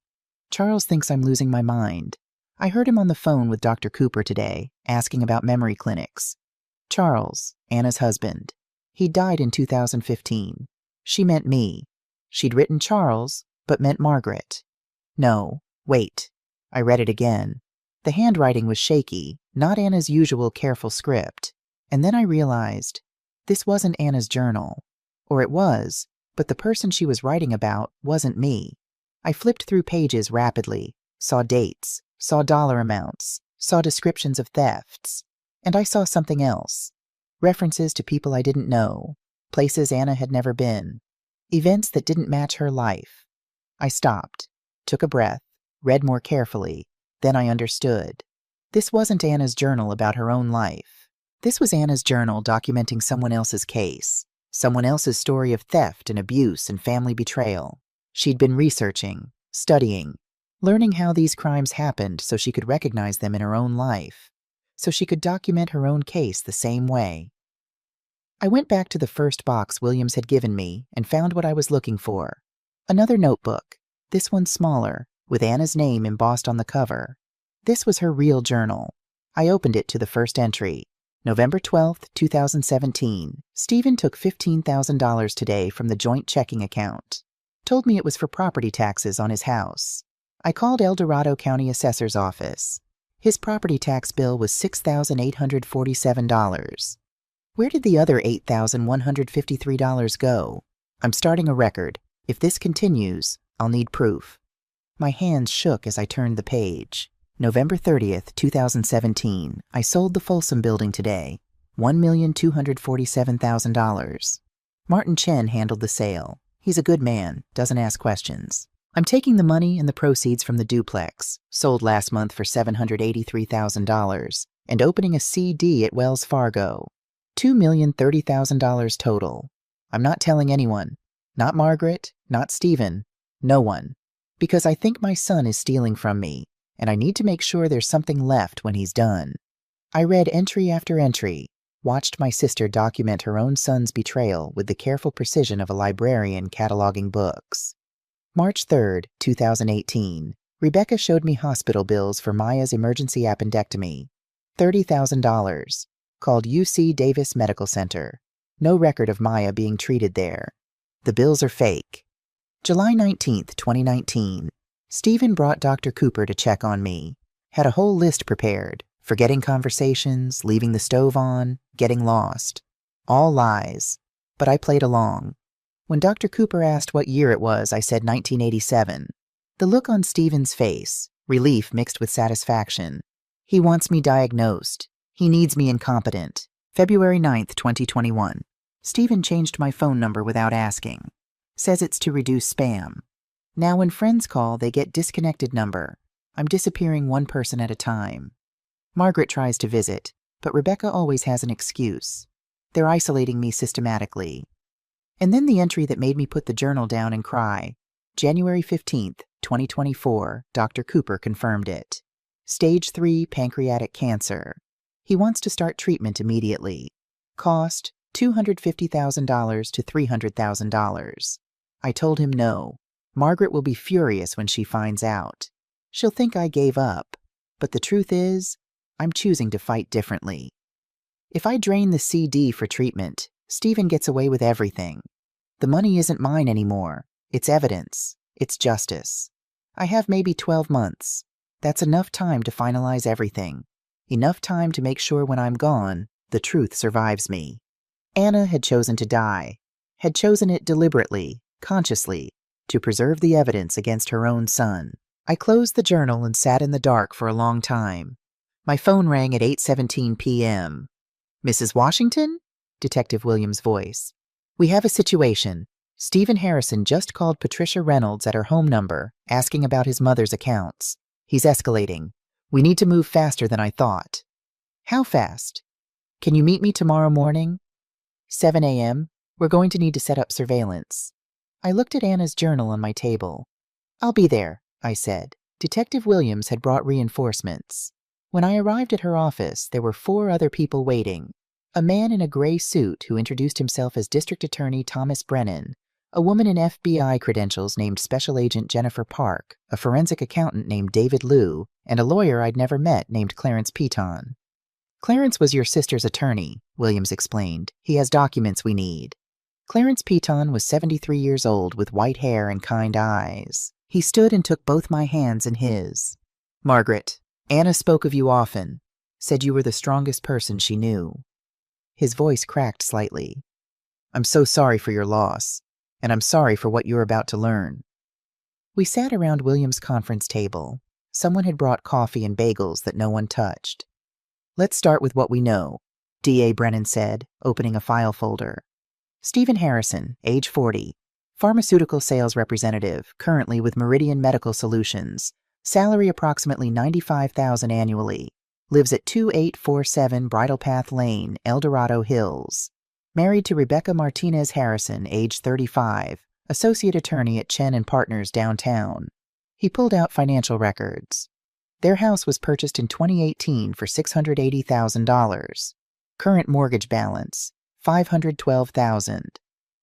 Speaker 1: Charles thinks I'm losing my mind. I heard him on the phone with Dr. Cooper today, asking about memory clinics. Charles, Anna's husband. He died in 2015. She meant me. She'd written Charles, but meant Margaret. No, wait. I read it again. The handwriting was shaky, not Anna's usual careful script. And then I realized this wasn't Anna's journal. Or it was, but the person she was writing about wasn't me. I flipped through pages rapidly, saw dates, saw dollar amounts, saw descriptions of thefts. And I saw something else. References to people I didn't know, places Anna had never been, events that didn't match her life. I stopped, took a breath, read more carefully. Then I understood. This wasn't Anna's journal about her own life. This was Anna's journal documenting someone else's case, someone else's story of theft and abuse and family betrayal. She'd been researching, studying, learning how these crimes happened so she could recognize them in her own life, so she could document her own case the same way. I went back to the first box Williams had given me and found what I was looking for. Another notebook, this one smaller, with Anna's name embossed on the cover. This was her real journal. I opened it to the first entry. November 12th, 2017. Stephen took $15,000 today from the joint checking account. Told me it was for property taxes on his house. I called El Dorado County Assessor's office. His property tax bill was $6,847. Where did the other $8,153 go? I'm starting a record. If this continues, I'll need proof. My hands shook as I turned the page. November 30th, 2017. I sold the Folsom building today. $1,247,000. Martin Chen handled the sale. He's a good man, doesn't ask questions. I'm taking the money and the proceeds from the duplex, sold last month for $783,000, and opening a CD at Wells Fargo. $2,030,000 total. I'm not telling anyone. Not Margaret, not Stephen, no one. Because I think my son is stealing from me, and I need to make sure there's something left when he's done. I read entry after entry, watched my sister document her own son's betrayal with the careful precision of a librarian cataloging books. March 3rd, 2018. Rebecca showed me hospital bills for Maya's emergency appendectomy. $30,000. Called UC Davis Medical Center. No record of Maya being treated there. The bills are fake. July 19th, 2019. Stephen brought Dr. Cooper to check on me. Had a whole list prepared. Forgetting conversations, leaving the stove on, getting lost. All lies. But I played along. When Dr. Cooper asked what year it was, I said 1987. The look on Stephen's face, relief mixed with satisfaction. He wants me diagnosed. He needs me incompetent. February 9th, 2021. Stephen changed my phone number without asking. Says it's to reduce spam. Now when friends call, they get disconnected number. I'm disappearing one person at a time. Margaret tries to visit, but Rebecca always has an excuse. They're isolating me systematically. And then the entry that made me put the journal down and cry. January 15th, 2024, Dr. Cooper confirmed it. Stage 3 pancreatic cancer. He wants to start treatment immediately. Cost, $250,000 to $300,000. I told him no. Margaret will be furious when she finds out. She'll think I gave up. But the truth is, I'm choosing to fight differently. If I drain the CD for treatment, Stephen gets away with everything. The money isn't mine anymore. It's evidence. It's justice. I have maybe 12 months. That's enough time to finalize everything. Enough time to make sure when I'm gone, the truth survives me. Anna had chosen to die. Had chosen it deliberately, consciously, to preserve the evidence against her own son. I closed the journal and sat in the dark for a long time. My phone rang at 8:17 p.m. Mrs. Washington? Detective Williams' voice. We have a situation. Stephen Harrison just called Patricia Reynolds at her home number, asking about his mother's accounts. He's escalating. We need to move faster than I thought. How fast? Can you meet me tomorrow morning? 7 a.m. We're going to need to set up surveillance. I looked at Anna's journal on my table. I'll be there, I said. Detective Williams had brought reinforcements. When I arrived at her office, there were 4 other people waiting. A man in a gray suit who introduced himself as District Attorney Thomas Brennan, a woman in FBI credentials named Special Agent Jennifer Park, a forensic accountant named David Liu, and a lawyer I'd never met named Clarence Piton. Clarence was your sister's attorney, Williams explained. He has documents we need. Clarence Piton was 73 years old with white hair and kind eyes. He stood and took both my hands in his. Margaret, Anna spoke of you often, said you were the strongest person she knew. His voice cracked slightly. I'm so sorry for your loss, and I'm sorry for what you're about to learn. We sat around Williams' conference table. Someone had brought coffee and bagels that no one touched. Let's start with what we know. D.A. Brennan said, opening a file folder. Stephen Harrison, age 40, pharmaceutical sales representative, currently with Meridian Medical Solutions, salary approximately $95,000 annually, lives at 2847 Bridle Path Lane, El Dorado Hills. Married to Rebecca Martinez Harrison, age 35, associate attorney at Chen & Partners downtown. He pulled out financial records. Their house was purchased in 2018 for $680,000. Current mortgage balance, $512,000.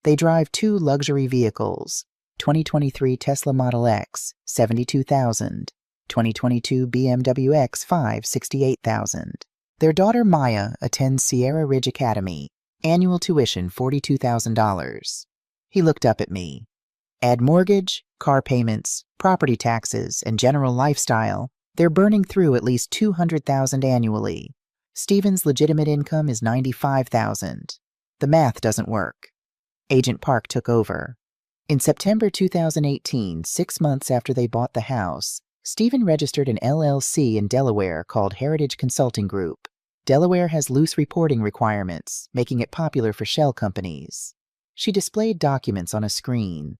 Speaker 1: They drive 2 luxury vehicles, 2023 Tesla Model X, $72,000, 2022 BMW X5, $68,000. Their daughter Maya attends Sierra Ridge Academy, annual tuition $42,000. He looked up at me. Add mortgage, car payments, property taxes, and general lifestyle, they're burning through at least $200,000 annually. Stephen's legitimate income is $95,000. The math doesn't work. Agent Park took over. In September 2018, 6 months after they bought the house, Stephen registered an LLC in Delaware called Heritage Consulting Group. Delaware has loose reporting requirements, making it popular for shell companies. She displayed documents on a screen.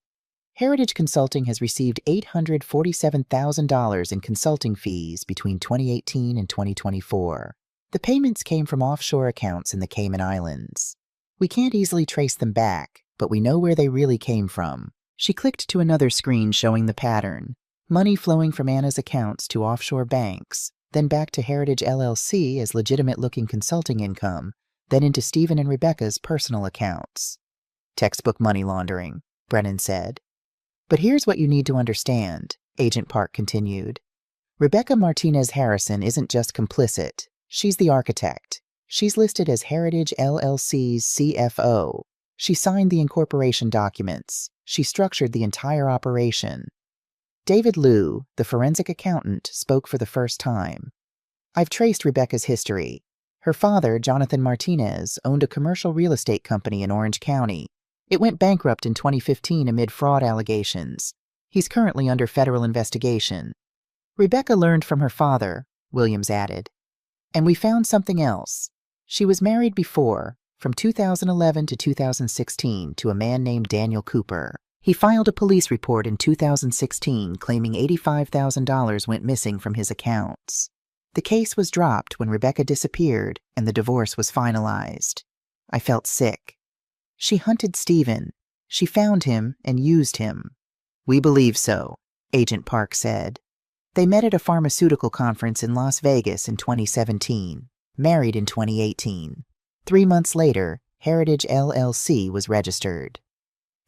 Speaker 1: Heritage Consulting has received $847,000 in consulting fees between 2018 and 2024. The payments came from offshore accounts in the Cayman Islands. We can't easily trace them back, but we know where they really came from. She clicked to another screen showing the pattern. Money flowing from Anna's accounts to offshore banks, then back to Heritage LLC as legitimate-looking consulting income, then into Stephen and Rebecca's personal accounts. Textbook money laundering, Brennan said. But here's what you need to understand, Agent Park continued. Rebecca Martinez Harrison isn't just complicit, she's the architect. She's listed as Heritage LLC's CFO. She signed the incorporation documents. She structured the entire operation. David Liu, the forensic accountant, spoke for the first time. I've traced Rebecca's history. Her father, Jonathan Martinez, owned a commercial real estate company in Orange County. It went bankrupt in 2015 amid fraud allegations. He's currently under federal investigation. Rebecca learned from her father, Williams added. And we found something else. She was married before, from 2011 to 2016, to a man named Daniel Cooper. He filed a police report in 2016 claiming $85,000 went missing from his accounts. The case was dropped when Rebecca disappeared and the divorce was finalized. I felt sick. She hunted Stephen. She found him and used him. We believe so, Agent Park said. They met at a pharmaceutical conference in Las Vegas in 2017, married in 2018. 3 months later, Heritage LLC was registered.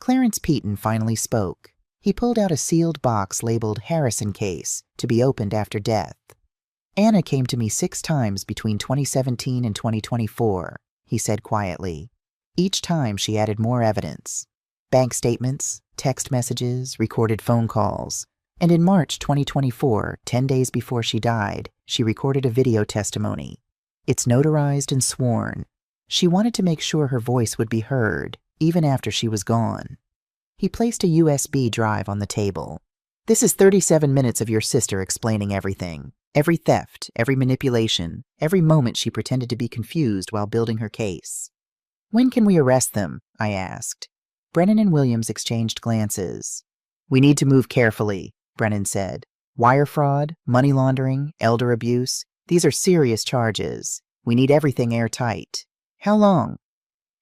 Speaker 1: Clarence Peaton finally spoke. He pulled out a sealed box labeled Harrison Case to be opened after death. Anna came to me 6 times between 2017 and 2024, he said quietly. Each time she added more evidence. Bank statements, text messages, recorded phone calls. And in March 2024, 10 days before she died, she recorded a video testimony. It's notarized and sworn. She wanted to make sure her voice would be heard, even after she was gone. He placed a USB drive on the table. This is 37 minutes of your sister explaining everything. Every theft, every manipulation, every moment she pretended to be confused while building her case. When can we arrest them? I asked. Brennan and Williams exchanged glances. We need to move carefully, Brennan said. Wire fraud, money laundering, elder abuse, these are serious charges. We need everything airtight. How long?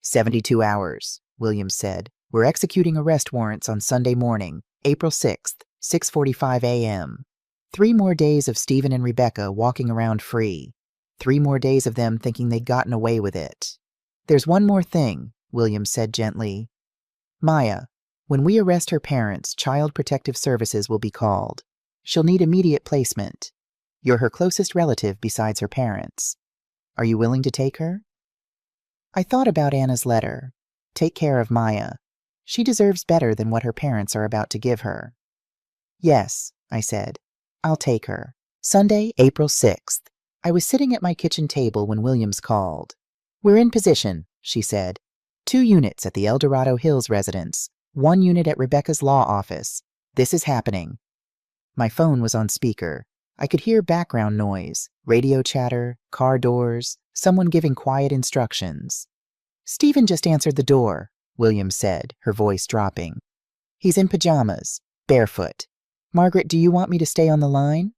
Speaker 1: 72 hours, Williams said. We're executing arrest warrants on Sunday morning, April 6th, 6:45 a.m. 3 more days of Stephen and Rebecca walking around free. 3 more days of them thinking they'd gotten away with it. There's one more thing, Williams said gently. Maya, when we arrest her parents, Child Protective Services will be called. She'll need immediate placement. You're her closest relative besides her parents. Are you willing to take her? I thought about Anna's letter. Take care of Maya. She deserves better than what her parents are about to give her. Yes, I said. I'll take her. Sunday, April 6th. I was sitting at my kitchen table when Williams called. We're in position, she said. 2 units at the El Dorado Hills residence, 1 unit at Rebecca's law office. This is happening. My phone was on speaker. I could hear background noise, radio chatter, car doors, someone giving quiet instructions. "Stephen just answered the door," Williams said, her voice dropping. "He's in pajamas, barefoot. Margaret, do you want me to stay on the line?"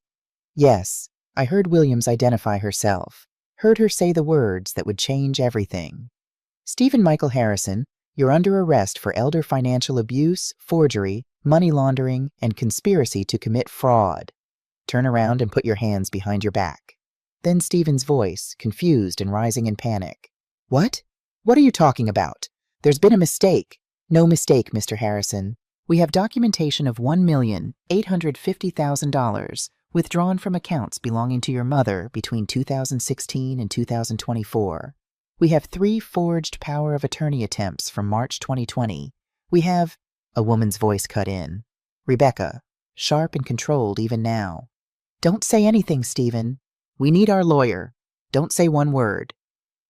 Speaker 1: Yes, I heard Williams identify herself, heard her say the words that would change everything. "Stephen Michael Harrison, you're under arrest for elder financial abuse, forgery, money laundering, and conspiracy to commit fraud. Turn around and put your hands behind your back." Then Stephen's voice, confused and rising in panic. "What? What are you talking about? There's been a mistake." "No mistake, Mr. Harrison. We have documentation of $1,850,000 withdrawn from accounts belonging to your mother between 2016 and 2024. We have 3 forged power of attorney attempts from March 2020. We have—" A woman's voice cut in. Rebecca, sharp and controlled even now. "Don't say anything, Stephen. We need our lawyer. Don't say one word."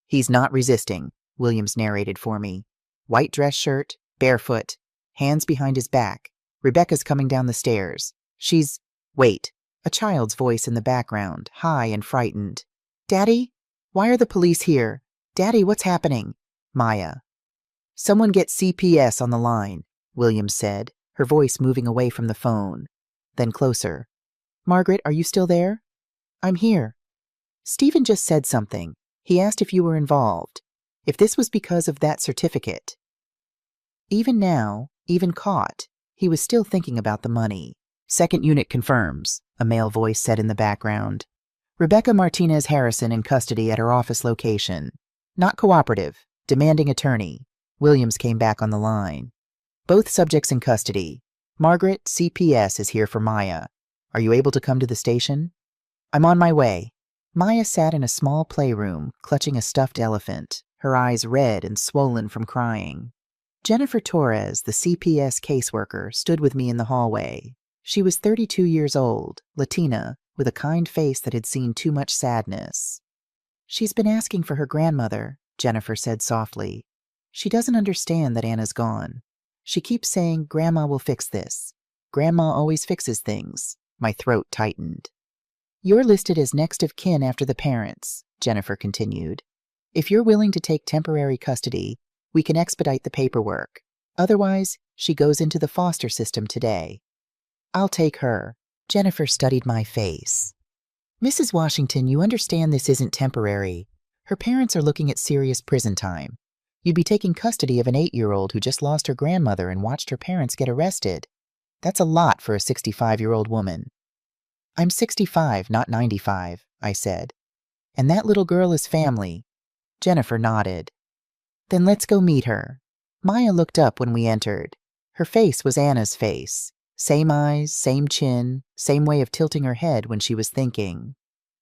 Speaker 1: "He's not resisting," Williams narrated for me. "White dress shirt, barefoot, hands behind his back. Rebecca's coming down the stairs. She's—" "Wait." A child's voice in the background, high and frightened. "Daddy? Why are the police here? Daddy, what's happening?" Maya. "Someone get CPS on the line," Williams said, her voice moving away from the phone. Then closer. "Margaret, are you still there?" "I'm here." "Stephen just said something. He asked if you were involved. If this was because of that certificate." Even now, even caught, he was still thinking about the money. "Second unit confirms," a male voice said in the background. "Rebecca Martinez Harrison in custody at her office location. Not cooperative, demanding attorney." Williams came back on the line. "Both subjects in custody. Margaret, CPS is here for Maya. Are you able to come to the station?" "I'm on my way." Maya sat in a small playroom, clutching a stuffed elephant, her eyes red and swollen from crying. Jennifer Torres, the CPS caseworker, stood with me in the hallway. She was 32 years old, Latina, with a kind face that had seen too much sadness. "She's been asking for her grandmother," Jennifer said softly. "She doesn't understand that Anna's gone. She keeps saying, 'Grandma will fix this.' Grandma always fixes things." My throat tightened. "You're listed as next of kin after the parents," Jennifer continued. "If you're willing to take temporary custody, we can expedite the paperwork. Otherwise, she goes into the foster system today." "I'll take her." Jennifer studied my face. "Mrs. Washington, you understand this isn't temporary. Her parents are looking at serious prison time. You'd be taking custody of an 8-year-old who just lost her grandmother and watched her parents get arrested. That's a lot for a 65-year-old woman." "I'm 65, not 95, I said. "And that little girl is family." Jennifer nodded. "Then let's go meet her." Maya looked up when we entered. Her face was Anna's face. Same eyes, same chin, same way of tilting her head when she was thinking.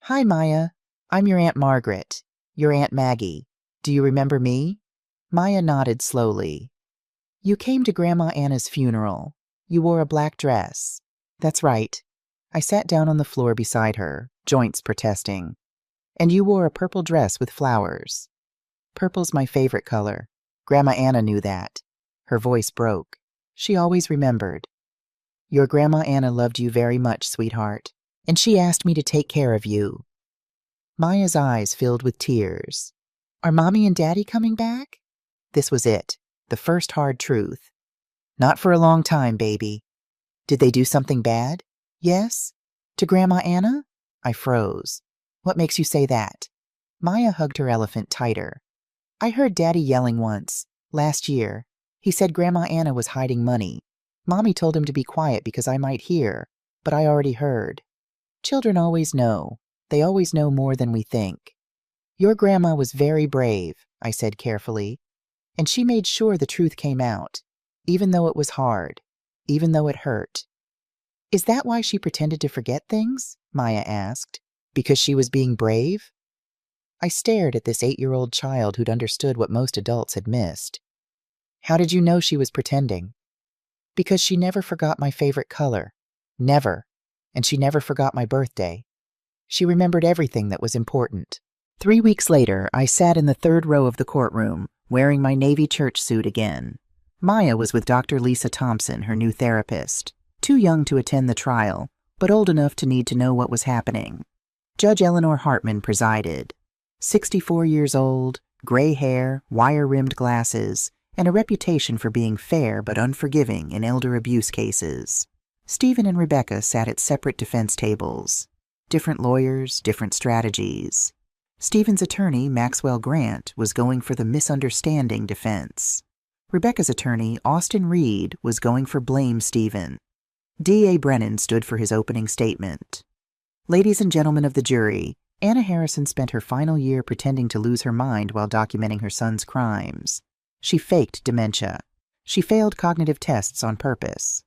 Speaker 1: "Hi, Maya. I'm your Aunt Margaret. Your Aunt Maggie. Do you remember me?" Maya nodded slowly. "You came to Grandma Anna's funeral. You wore a black dress." "That's right." I sat down on the floor beside her, joints protesting. "And you wore a purple dress with flowers." "Purple's my favorite color. Grandma Anna knew that." Her voice broke. She always remembered. "Your Grandma Anna loved you very much, sweetheart, and she asked me to take care of you." Maya's eyes filled with tears. "Are Mommy and Daddy coming back?" This was it, the first hard truth. "Not for a long time, baby." "Did they do something bad?" "Yes." "To Grandma Anna?" I froze. "What makes you say that?" Maya hugged her elephant tighter. "I heard Daddy yelling once, last year. He said Grandma Anna was hiding money. Mommy told him to be quiet because I might hear, but I already heard. Children always know. They always know more than we think. Your grandma was very brave," I said carefully, "and she made sure the truth came out, even though it was hard, even though it hurt." "Is that why she pretended to forget things?" Maya asked. "Because she was being brave?" I stared at this 8-year-old child who'd understood what most adults had missed. "How did you know she was pretending?" "Because she never forgot my favorite color. Never. And she never forgot my birthday. She remembered everything that was important." 3 weeks later, I sat in the 3rd row of the courtroom, wearing my Navy church suit again. Maya was with Dr. Lisa Thompson, her new therapist. Too young to attend the trial, but old enough to need to know what was happening. Judge Eleanor Hartman presided. 64 years old, gray hair, wire-rimmed glasses, and a reputation for being fair but unforgiving in elder abuse cases. Stephen and Rebecca sat at separate defense tables. Different lawyers, different strategies. Stephen's attorney, Maxwell Grant, was going for the misunderstanding defense. Rebecca's attorney, Austin Reed, was going for blame Stephen. D.A. Brennan stood for his opening statement. Ladies and gentlemen of the jury, Anna Harrison spent her final year pretending to lose her mind while documenting her son's crimes. She faked dementia. She failed cognitive tests on purpose.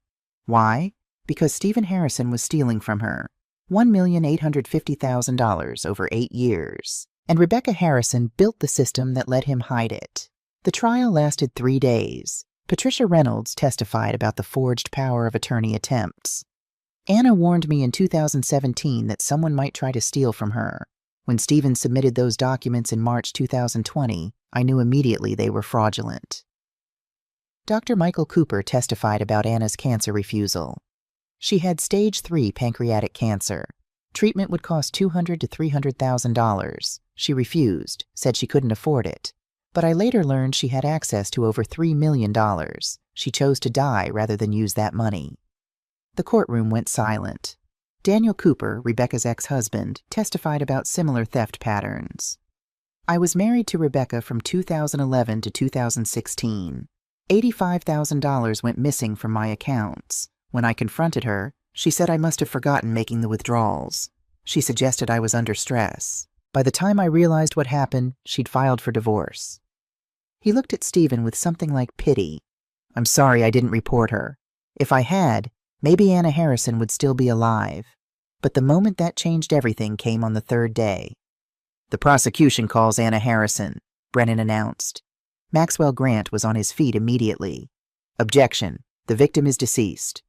Speaker 1: Why? Because Stephen Harrison was stealing from her $1,850,000 over 8 years. And Rebecca Harrison built the system that let him hide it. The trial lasted 3 days. Patricia Reynolds testified about the forged power of attorney attempts. Anna warned me in 2017 that someone might try to steal from her. When Stephen submitted those documents in March 2020, I knew immediately they were fraudulent. Dr. Michael Cooper testified about Anna's cancer refusal. She had stage 3 pancreatic cancer. Treatment would cost $200,000 to $300,000. She refused, said she couldn't afford it. But I later learned she had access to over $3 million. She chose to die rather than use that money. The courtroom went silent. Daniel Cooper, Rebecca's ex-husband, testified about similar theft patterns. I was married to Rebecca from 2011 to 2016. $85,000 went missing from my accounts. When I confronted her, she said I must have forgotten making the withdrawals. She suggested I was under stress. By the time I realized what happened, she'd filed for divorce. He looked at Stephen with something like pity. I'm sorry I didn't report her. If I had, maybe Anna Harrison would still be alive. But the moment that changed everything came on the 3rd day. The prosecution calls Anna Harrison, Brennan announced. Maxwell Grant was on his feet immediately. Objection. The victim is deceased.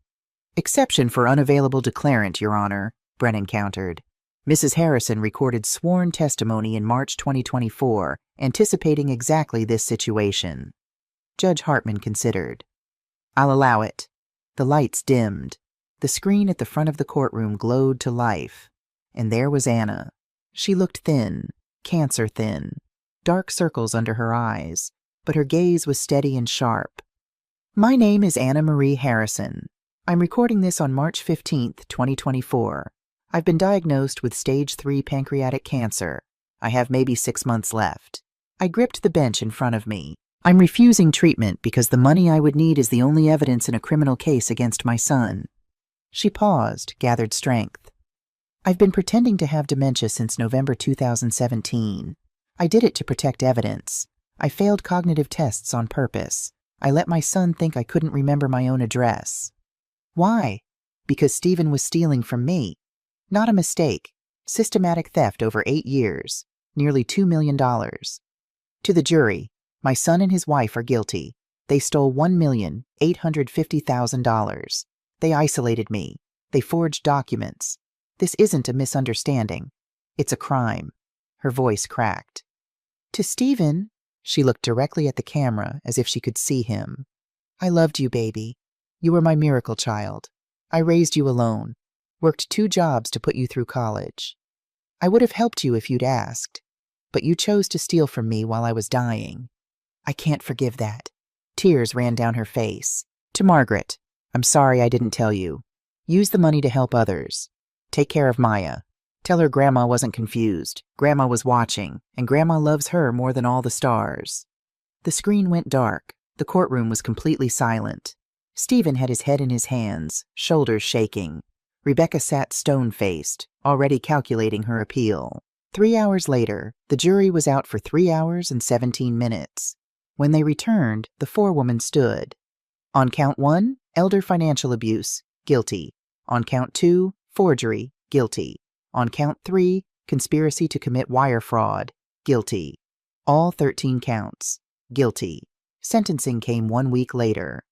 Speaker 1: Exception for unavailable declarant, Your Honor, Brennan countered. Mrs. Harrison recorded sworn testimony in March 2024, anticipating exactly this situation. Judge Hartman considered. I'll allow it. The lights dimmed. The screen at the front of the courtroom glowed to life. And there was Anna. She looked thin, cancer thin, dark circles under her eyes, but her gaze was steady and sharp. My name is Anna Marie Harrison. I'm recording this on March 15, 2024. I've been diagnosed with stage 3 pancreatic cancer. I have maybe 6 months left. I gripped the bench in front of me. I'm refusing treatment because the money I would need is the only evidence in a criminal case against my son. She paused, gathered strength. I've been pretending to have dementia since November 2017. I did it to protect evidence. I failed cognitive tests on purpose. I let my son think I couldn't remember my own address. Why? Because Stephen was stealing from me. Not a mistake. Systematic theft over 8 years. Nearly $2 million. To the jury, my son and his wife are guilty. They stole $1,850,000. They isolated me. They forged documents. This isn't a misunderstanding. It's a crime. Her voice cracked. To Stephen, she looked directly at the camera as if she could see him. I loved you, baby. You were my miracle child. I raised you alone, worked 2 jobs to put you through college. I would have helped you if you'd asked, but you chose to steal from me while I was dying. I can't forgive that. Tears ran down her face. To Margaret, I'm sorry I didn't tell you. Use the money to help others. Take care of Maya. Tell her Grandma wasn't confused. Grandma was watching, and Grandma loves her more than all the stars. The screen went dark. The courtroom was completely silent. Stephen had his head in his hands, shoulders shaking. Rebecca sat stone-faced, already calculating her appeal. 3 hours later, the jury was out for 3 hours and 17 minutes. When they returned, the forewoman stood. On count 1, elder financial abuse, guilty. On count 2, forgery, guilty. On count 3, conspiracy to commit wire fraud, guilty. All 13 counts, guilty. Sentencing came 1 week later.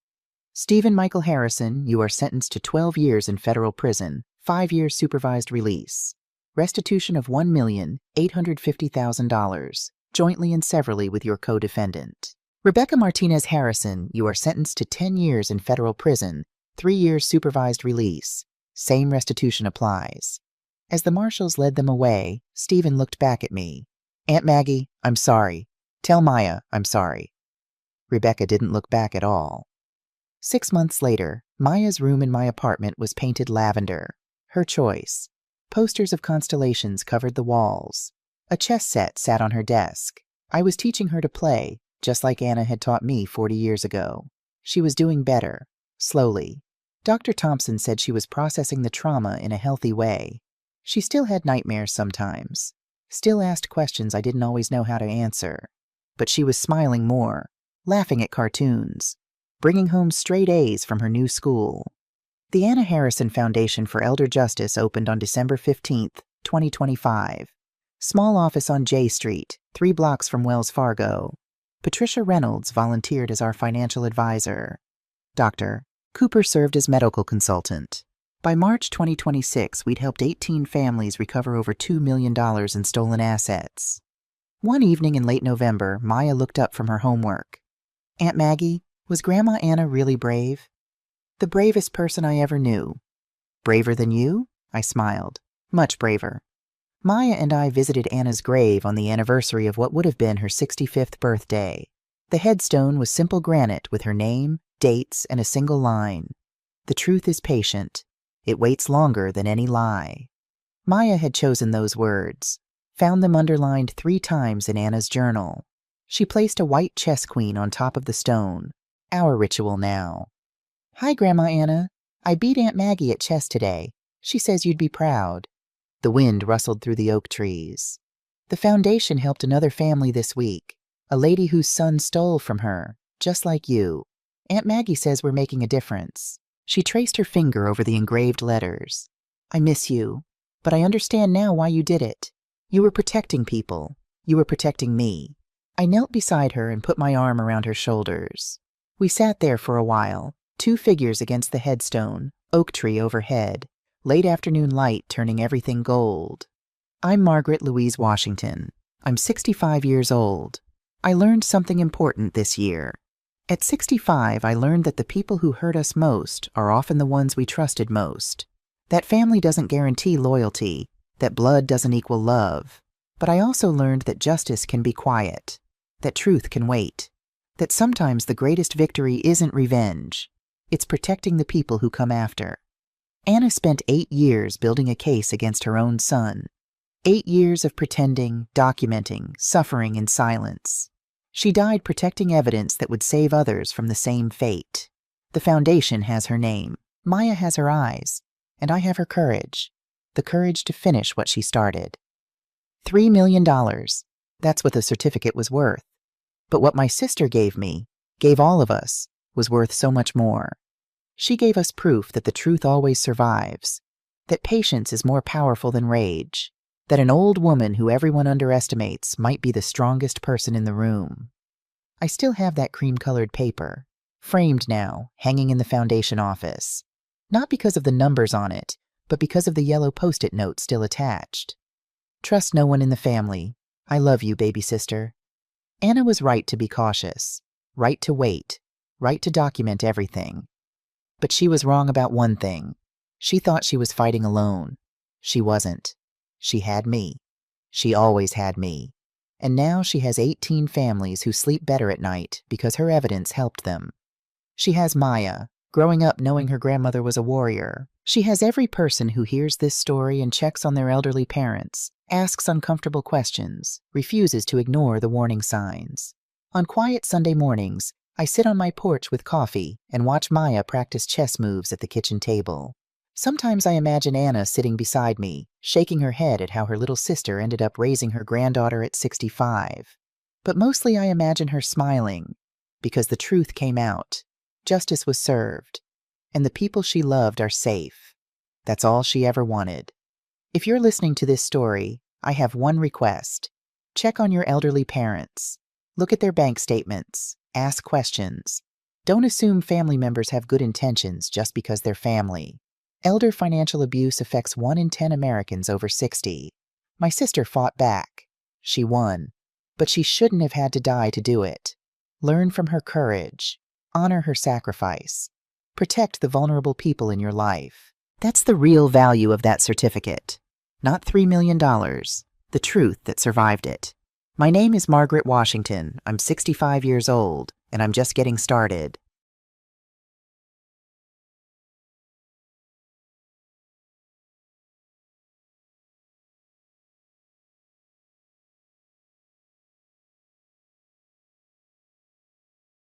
Speaker 1: Stephen Michael Harrison, you are sentenced to 12 years in federal prison, 5 years supervised release. Restitution of $1,850,000, jointly and severally with your co-defendant. Rebecca Martinez Harrison, you are sentenced to 10 years in federal prison, 3 years supervised release. Same restitution applies. As the marshals led them away, Stephen looked back at me. Aunt Maggie, I'm sorry. Tell Maya I'm sorry. Rebecca didn't look back at all. 6 months later, Maya's room in my apartment was painted lavender. Her choice. Posters of constellations covered the walls. A chess set sat on her desk. I was teaching her to play, just like Anna had taught me 40 years ago. She was doing better, slowly. Dr. Thompson said she was processing the trauma in a healthy way. She still had nightmares sometimes, still asked questions I didn't always know how to answer. But she was smiling more, laughing at cartoons, bringing home straight A's from her new school. The Anna Harrison Foundation for Elder Justice opened on December 15, 2025. Small office on J Street, 3 blocks from Wells Fargo. Patricia Reynolds volunteered as our financial advisor. Dr. Cooper served as medical consultant. By March 2026, we'd helped 18 families recover over $2 million in stolen assets. One evening in late November, Maya looked up from her homework. Aunt Maggie, was Grandma Anna really brave? The bravest person I ever knew. Braver than you? I smiled. Much braver. Maya and I visited Anna's grave on the anniversary of what would have been her 65th birthday. The headstone was simple granite with her name, dates, and a single line. The truth is patient. It waits longer than any lie. Maya had chosen those words, found them underlined 3 times in Anna's journal. She placed a white chess queen on top of the stone, our ritual now. Hi, Grandma Anna. I beat Aunt Maggie at chess today. She says you'd be proud. The wind rustled through the oak trees. The foundation helped another family this week, a lady whose son stole from her, just like you. Aunt Maggie says we're making a difference. She traced her finger over the engraved letters. I miss you, but I understand now why you did it. You were protecting people. You were protecting me. I knelt beside her and put my arm around her shoulders. We sat there for a while, 2 figures against the headstone, oak tree overhead, late afternoon light turning everything gold. I'm Margaret Louise Washington. I'm 65 years old. I learned something important this year. At 65, I learned that the people who hurt us most are often the ones we trusted most. That family doesn't guarantee loyalty, that blood doesn't equal love. But I also learned that justice can be quiet, that truth can wait, that sometimes the greatest victory isn't revenge. It's protecting the people who come after. Anna spent 8 years building a case against her own son. 8 years of pretending, documenting, suffering in silence. She died protecting evidence that would save others from the same fate. The foundation has her name. Maya has her eyes. And I have her courage. The courage to finish what she started. $3 million. That's what the certificate was worth. But what my sister gave me, gave all of us, was worth so much more. She gave us proof that the truth always survives, that patience is more powerful than rage, that an old woman who everyone underestimates might be the strongest person in the room. I still have that cream-colored paper, framed now, hanging in the foundation office. Not because of the numbers on it, but because of the yellow Post-it note still attached. Trust no one in the family. I love you, baby sister. Anna was right to be cautious, right to wait, right to document everything. But she was wrong about one thing. She thought she was fighting alone. She wasn't. She had me. She always had me. And now she has 18 families who sleep better at night because her evidence helped them. She has Maya, growing up knowing her grandmother was a warrior. She has every person who hears this story and checks on their elderly parents, asks uncomfortable questions, refuses to ignore the warning signs. On quiet Sunday mornings, I sit on my porch with coffee and watch Maya practice chess moves at the kitchen table. Sometimes I imagine Anna sitting beside me, shaking her head at how her little sister ended up raising her granddaughter at 65. But mostly I imagine her smiling, because the truth came out, justice was served, and the people she loved are safe. That's all she ever wanted. If you're listening to this story, I have one request. Check on your elderly parents. Look at their bank statements. Ask questions. Don't assume family members have good intentions just because they're family. Elder financial abuse affects 1 in 10 Americans over 60. My sister fought back. She won. But she shouldn't have had to die to do it. Learn from her courage. Honor her sacrifice. Protect the vulnerable people in your life. That's the real value of that certificate. Not $3 million, the truth that survived it. My name is Margaret Washington. I'm 65 years old, and I'm just getting started.